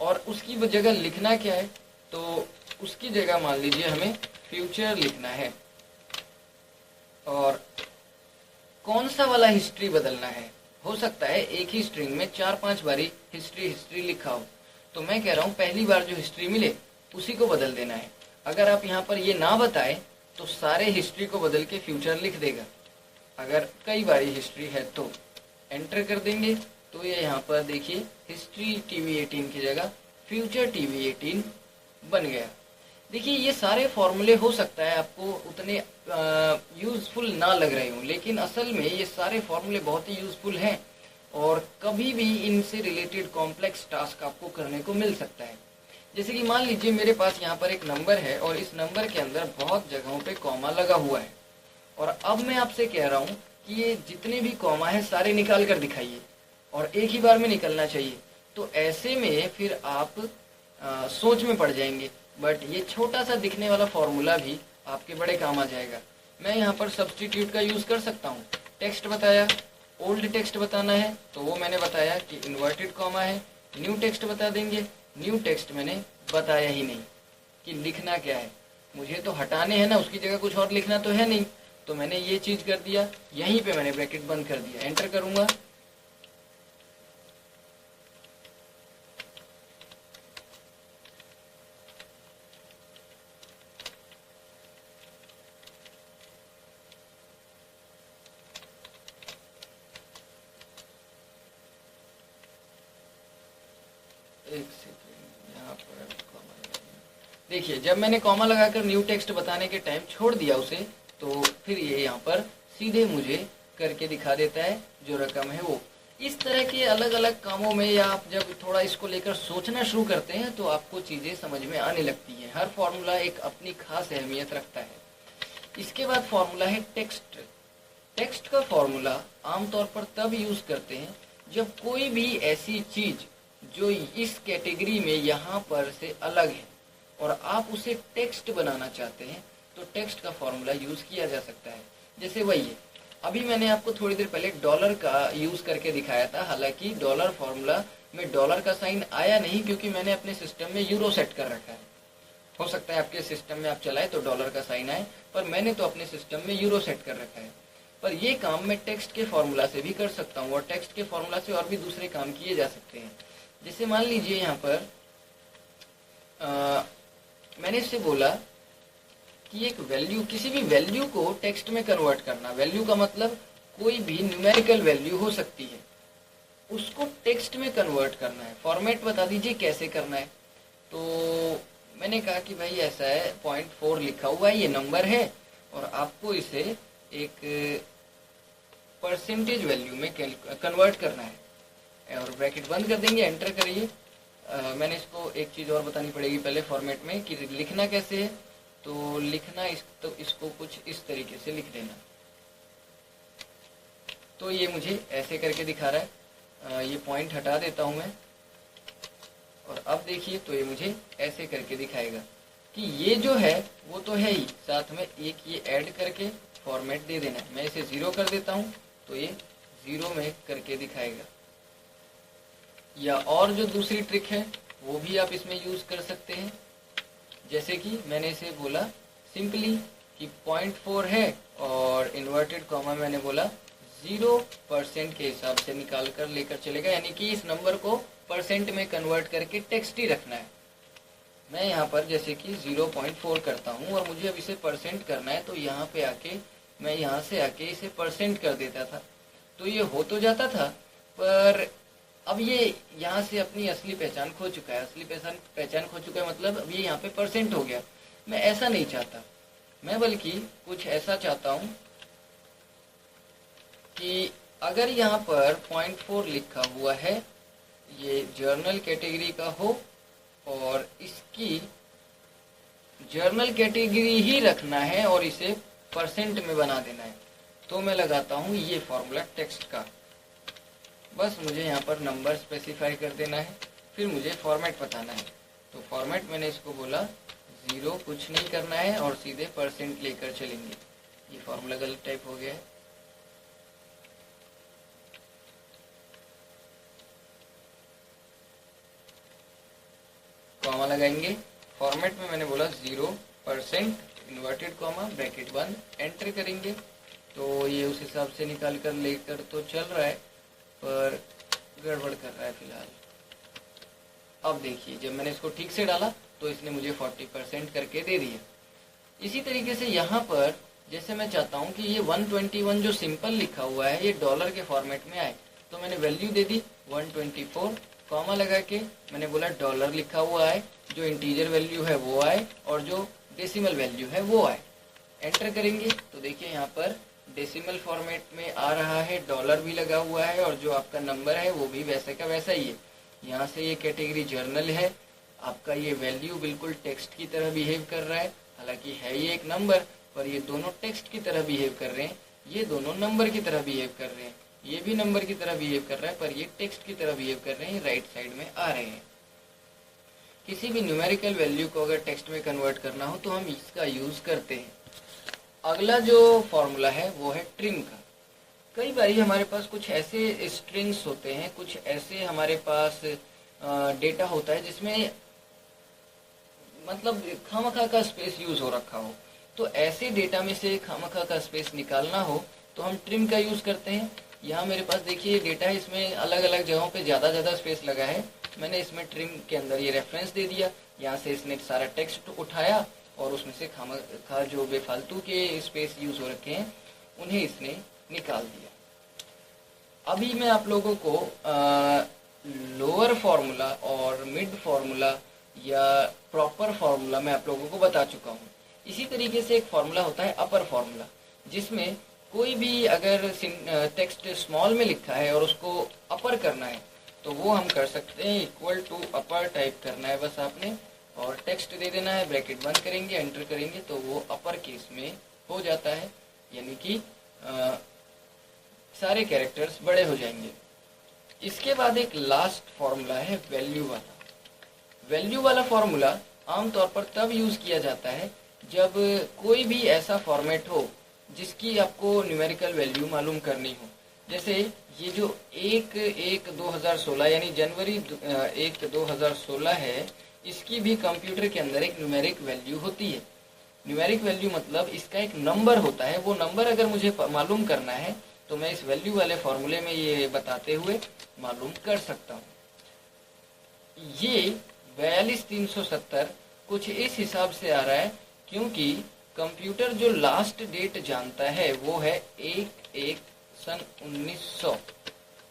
Speaker 1: और उसकी जगह लिखना क्या है, तो उसकी जगह मान लीजिए हमें फ्यूचर लिखना है। और कौन सा वाला हिस्ट्री बदलना है, हो सकता है एक ही स्ट्रिंग में 4-5 बारी हिस्ट्री लिखा हो, तो मैं कह रहा हूँ पहली बार जो हिस्ट्री मिले उसी को बदल देना है। अगर आप यहाँ पर ये ना बताएं तो सारे हिस्ट्री को बदल के फ्यूचर लिख देगा। अगर कई बारी हिस्ट्री है तो एंटर कर देंगे, तो ये यहाँ पर देखिए हिस्ट्री TV18 की जगह फ्यूचर TV18 बन गया। देखिए ये सारे फॉर्मूले हो सकता है आपको उतने यूजफुल ना लग रहे हों, लेकिन असल में ये सारे फॉर्मूले बहुत ही यूजफुल हैं और कभी भी इनसे रिलेटेड कॉम्प्लेक्स टास्क आपको करने को मिल सकता है। जैसे कि मान लीजिए मेरे पास यहाँ पर एक नंबर है और इस नंबर के अंदर बहुत जगहों पे कॉमा लगा हुआ है, और अब मैं आपसे कह रहा हूँ कि ये जितने भी कॉमा है सारे निकाल कर दिखाइए, और एक ही बार में निकलना चाहिए। तो ऐसे में फिर आप सोच में पड़ जाएंगे, बट ये छोटा सा दिखने वाला फॉर्मूला भी आपके बड़े काम आ जाएगा। मैं यहाँ पर सब्स्टिट्यूट का यूज कर सकता हूँ। टेक्स्ट बताया, ओल्ड टेक्स्ट बताना है तो वो मैंने बताया कि इन्वर्टेड कॉमा है। न्यू टेक्स्ट बता देंगे, न्यू टेक्स्ट मैंने बताया ही नहीं कि लिखना क्या है, मुझे तो हटाने हैं ना, उसकी जगह कुछ और लिखना तो है नहीं, तो मैंने ये चीज कर दिया। यहीं पे मैंने ब्रैकेट बंद कर दिया, एंटर करूंगा। एक सेकेंड, यहाँ पर कॉमा देखिए, जब मैंने कॉमा लगाकर न्यू टेक्स्ट बताने के टाइम छोड़ दिया उसे, तो फिर ये यहाँ पर सीधे मुझे करके दिखा देता है जो रकम है वो। इस तरह के अलग अलग कामों में या आप जब थोड़ा इसको लेकर सोचना शुरू करते हैं तो आपको चीजें समझ में आने लगती हैं। हर फॉर्मूला एक अपनी खास अहमियत रखता है। इसके बाद फॉर्मूला है टेक्स्ट। टेक्स्ट का फॉर्मूला आमतौर पर तब यूज करते हैं जब कोई भी ऐसी चीज जो इस कैटेगरी में यहाँ पर से अलग है और आप उसे टेक्स्ट बनाना चाहते हैं, तो टेक्स्ट का फॉर्मूला यूज किया जा सकता है। जैसे वही है, अभी मैंने आपको थोड़ी देर पहले डॉलर का यूज करके दिखाया था। हालांकि डॉलर फॉर्मूला में डॉलर का साइन आया नहीं, क्योंकि मैंने अपने सिस्टम में यूरो सेट कर रखा है। हो सकता है आपके सिस्टम में आप चलाए तो डॉलर का साइन आए, पर मैंने तो अपने सिस्टम में यूरो सेट कर रखा है। पर ये काम मैं टेक्स्ट के फॉर्मूला से भी कर सकता हूँ, और टेक्स्ट के फॉर्मूला से और भी दूसरे काम किए जा सकते हैं। जैसे मान लीजिए यहाँ पर मैंने इससे बोला कि एक वैल्यू, किसी भी वैल्यू को टेक्स्ट में कन्वर्ट करना। वैल्यू का मतलब कोई भी न्यूमेरिकल वैल्यू हो सकती है, उसको टेक्स्ट में कन्वर्ट करना है। फॉर्मेट बता दीजिए कैसे करना है। तो मैंने कहा कि भाई ऐसा है, 0.4 लिखा हुआ है, ये नंबर है, और आपको इसे एक परसेंटेज वैल्यू में कन्वर्ट करना है, और ब्रैकेट बंद कर देंगे, एंटर करिए। मैंने इसको एक चीज़ और बतानी पड़ेगी पहले फॉर्मेट में कि लिखना कैसे है। तो लिखना तो इसको कुछ इस तरीके से लिख देना। तो ये मुझे ऐसे करके दिखा रहा है। ये पॉइंट हटा देता हूँ मैं, और अब देखिए तो ये मुझे ऐसे करके दिखाएगा कि ये जो है वो तो है ही, साथ में एक ये ऐड करके फॉर्मेट दे देना है। मैं इसे 0 कर देता हूँ तो ये 0 में करके दिखाएगा। या और जो दूसरी ट्रिक है वो भी आप इसमें यूज कर सकते हैं। जैसे कि मैंने इसे बोला सिंपली कि 0.4 है, और इन्वर्टेड कॉमा मैंने बोला 0% के हिसाब से निकाल कर लेकर चलेगा, यानी कि इस नंबर को परसेंट में कन्वर्ट करके टेक्स्ट ही रखना है। मैं यहाँ पर जैसे कि 0.4 करता हूँ और मुझे अब इसे परसेंट करना है, तो यहाँ पे आके मैं यहाँ से आके इसे परसेंट कर देता था, तो ये हो तो जाता था, पर अब ये यहाँ से अपनी असली पहचान खो चुका है। असली पहचान खो चुका है मतलब अब ये यहाँ पे परसेंट हो गया। मैं ऐसा नहीं चाहता, मैं बल्कि कुछ ऐसा चाहता हूँ कि अगर यहाँ पर 0.4 लिखा हुआ है, ये जर्नल कैटेगरी का हो और इसकी जर्नल कैटेगरी ही रखना है और इसे परसेंट में बना देना है। तो मैं लगाता हूँ ये फॉर्मूला टेक्स्ट का, बस मुझे यहाँ पर नंबर स्पेसिफाई कर देना है, फिर मुझे फॉर्मेट बताना है। तो फॉर्मेट मैंने इसको बोला 0 कुछ नहीं करना है और सीधे परसेंट लेकर चलेंगे। ये फॉर्मूला गलत टाइप हो गया है। कॉमा लगाएंगे, फॉर्मेट में मैंने बोला 0% इन्वर्टेड कॉमा ब्रैकेट बंद, एंटर करेंगे। तो ये उस हिसाब से निकाल कर लेकर तो चल रहा है पर गड़बड़ कर रहा है फिलहाल। अब देखिए जब मैंने इसको ठीक से डाला तो इसने मुझे 40% करके दे दिया। इसी तरीके से यहाँ पर जैसे मैं चाहता हूँ कि ये 121 जो सिंपल लिखा हुआ है ये डॉलर के फॉर्मेट में आए, तो मैंने वैल्यू दे दी 124, कॉमा लगा के मैंने बोला डॉलर लिखा हुआ है, जो इंटीजर वैल्यू है वो आए और जो डेसिमल वैल्यू है वो आए। एंटर करेंगे तो देखिए यहाँ पर डेसिमल फॉर्मेट में आ रहा है, डॉलर भी लगा हुआ है और जो आपका नंबर है वो भी वैसे का वैसा ही है। यहाँ से ये कैटेगरी जर्नल है, आपका ये वैल्यू बिल्कुल टेक्स्ट की तरह बिहेव कर रहा है। हालांकि है ये एक नंबर पर ये दोनों टेक्स्ट की तरह बिहेव कर रहे हैं, ये दोनों नंबर की तरह बिहेव कर रहे हैं, ये भी नंबर की तरह बिहेव कर रहा है पर ये टेक्स्ट की तरह बिहेव कर रहे हैं, राइट साइड में आ रहे हैं। किसी भी न्यूमेरिकल वैल्यू को अगर टेक्स्ट में कन्वर्ट करना हो तो हम इसका यूज करते हैं। अगला जो फॉर्मूला है वो है ट्रिम का। कई बार हमारे पास कुछ ऐसे स्ट्रिंग्स होते हैं, कुछ ऐसे हमारे पास डेटा होता है जिसमें मतलब खामखा का स्पेस यूज हो रखा हो, तो ऐसे डेटा में से खामखा का स्पेस निकालना हो तो हम ट्रिम का यूज करते हैं। यहाँ मेरे पास देखिए डेटा है, इसमें अलग अलग जगहों पे ज़्यादा स्पेस लगा है, मैंने इसमें ट्रिम के अंदर ये रेफरेंस दे दिया। यहाँ से इसने सारा टेक्स्ट उठाया और उसमें से खामखा जो बेफालतू के स्पेस यूज हो रखे हैं उन्हें इसने निकाल दिया। अभी मैं आप लोगों को लोअर फॉर्मूला और मिड फॉर्मूला या प्रॉपर फॉर्मूला मैं आप लोगों को बता चुका हूँ। इसी तरीके से एक फॉर्मूला होता है अपर फॉर्मूला, जिसमें कोई भी अगर टेक्स्ट स्मॉल में लिखा है और उसको अपर करना है तो वो हम कर सकते हैं, इक्वल टू अपर टाइप करना है बस आपने और टेक्स्ट दे देना है, ब्रैकेट बंद करेंगे, एंटर करेंगे तो वो अपर केस में हो जाता है, यानी कि सारे कैरेक्टर्स बड़े हो जाएंगे। इसके बाद एक लास्ट फॉर्मूला है वैल्यू वाला। वैल्यू वाला फॉर्मूला आमतौर पर तब यूज किया जाता है जब कोई भी ऐसा फॉर्मेट हो जिसकी आपको न्यूमेरिकल वैल्यू मालूम करनी हो। जैसे ये जो 1/1/2016 यानी जनवरी 1/2016 है, इसकी भी कंप्यूटर के अंदर एक न्यूमेरिक वैल्यू होती है। न्यूमेरिक वैल्यू मतलब इसका एक नंबर होता है, वो नंबर अगर मुझे मालूम करना है तो मैं इस वैल्यू वाले फॉर्मूले में ये बताते हुए मालूम कर सकता हूँ। ये 42370 कुछ इस हिसाब से आ रहा है क्योंकि कंप्यूटर जो लास्ट डेट जानता है वो है 1/1/1900।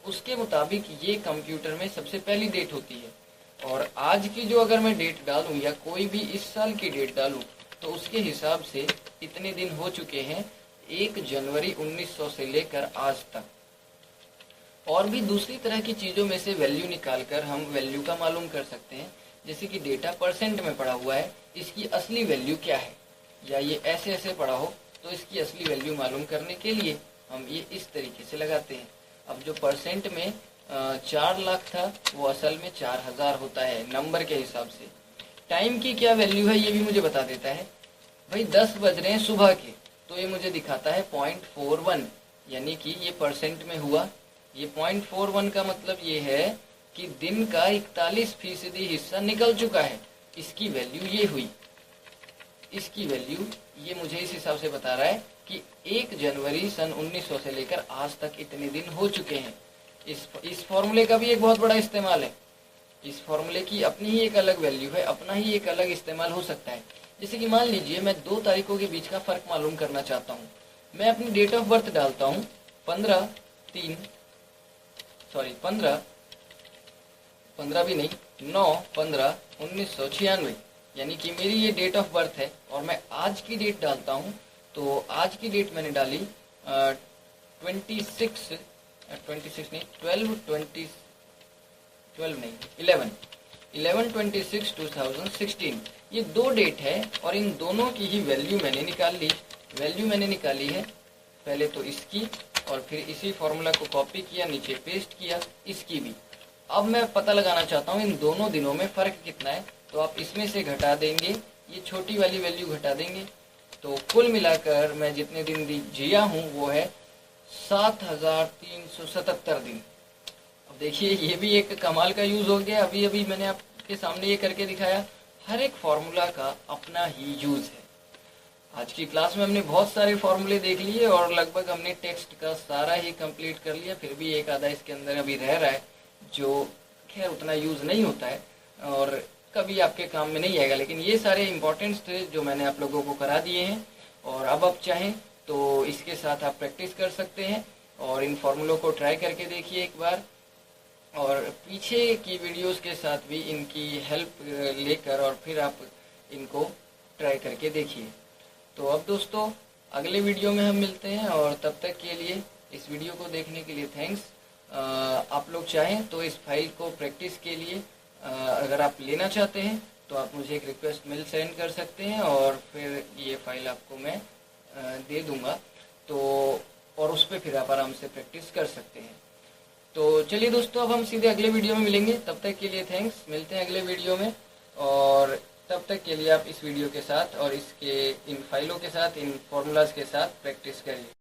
Speaker 1: उसके मुताबिक ये कंप्यूटर में सबसे पहली डेट होती है और आज की जो अगर मैं डेट डालूं या कोई भी इस साल की डेट डालूं तो उसके हिसाब से इतने दिन हो चुके हैं 1 जनवरी 1900 से लेकर आज तक। और भी दूसरी तरह की चीज़ों में से वैल्यू निकालकर हम वैल्यू का मालूम कर सकते हैं। जैसे कि डेटा परसेंट में पड़ा हुआ है, इसकी असली वैल्यू क्या है, या ये ऐसे ऐसे पड़ा हो तो इसकी असली वैल्यू मालूम करने के लिए हम ये इस तरीके से लगाते हैं। अब जो परसेंट में 4 लाख था वो असल में 4000 होता है नंबर के हिसाब से। टाइम की क्या वैल्यू है ये भी मुझे बता देता है। भाई 10 बज रहे हैं सुबह के, तो ये मुझे दिखाता है 0.41, यानी कि ये परसेंट में हुआ। ये 0.41 का मतलब ये है कि दिन का 41% हिस्सा निकल चुका है, इसकी वैल्यू ये हुई। इसकी वैल्यू ये मुझे इस हिसाब से बता रहा है कि 1 जनवरी सन 1900 से लेकर आज तक इतने दिन हो चुके हैं। इस फॉर्मूले का भी एक बहुत बड़ा इस्तेमाल है। इस फॉर्मूले की अपनी ही एक अलग वैल्यू है, अपना ही एक अलग इस्तेमाल हो सकता है। जैसे कि मान लीजिए मैं 2 तारीखों के बीच का फर्क मालूम करना चाहता हूँ। मैं अपनी डेट ऑफ बर्थ डालता हूँ 9/15/1996, यानी कि मेरी ये डेट ऑफ बर्थ है। और मैं आज की डेट डालता हूँ तो आज की डेट मैंने डाली 12/20 12 नहीं 11/26/2016, ये 2 डेट है और इन दोनों की ही वैल्यू मैंने निकाली है। पहले तो इसकी और फिर इसी फॉर्मूला को कॉपी किया, नीचे पेस्ट किया, इसकी भी। अब मैं पता लगाना चाहता हूँ इन दोनों दिनों में फ़र्क कितना है, तो आप इसमें से घटा देंगे, ये छोटी वाली वैल्यू घटा देंगे, तो कुल मिलाकर मैं जितने दिन जिया हूँ वो है 7377 दिन। अब देखिए ये भी एक कमाल का यूज़ हो गया। अभी मैंने आपके सामने ये करके दिखाया। हर एक फार्मूला का अपना ही यूज़ है। आज की क्लास में हमने बहुत सारे फार्मूले देख लिए और लगभग हमने टेक्स्ट का सारा ही कंप्लीट कर लिया। फिर भी एक आधा इसके अंदर अभी रह रहा है जो खैर उतना यूज़ नहीं होता है और कभी आपके काम में नहीं आएगा, लेकिन ये सारे इम्पोर्टेंट्स थे जो मैंने आप लोगों को करा दिए हैं। और अब आप चाहें तो इसके साथ आप प्रैक्टिस कर सकते हैं और इन फार्मूलों को ट्राई करके देखिए एक बार, और पीछे की वीडियोस के साथ भी इनकी हेल्प लेकर और फिर आप इनको ट्राई करके देखिए। तो अब दोस्तों अगले वीडियो में हम मिलते हैं और तब तक के लिए इस वीडियो को देखने के लिए थैंक्स। आप लोग चाहें तो इस फाइल को प्रैक्टिस के लिए अगर आप लेना चाहते हैं तो आप मुझे एक रिक्वेस्ट मेल सेंड कर सकते हैं और फिर ये फाइल आपको मैं दे दूंगा, तो और उस पर फिर आप आराम से प्रैक्टिस कर सकते हैं। तो चलिए दोस्तों अब हम सीधे अगले वीडियो में मिलेंगे। तब तक के लिए थैंक्स, मिलते हैं अगले वीडियो में। और तब तक के लिए आप इस वीडियो के साथ और इसके इन फाइलों के साथ, इन फॉर्मूलाज के साथ प्रैक्टिस करिए।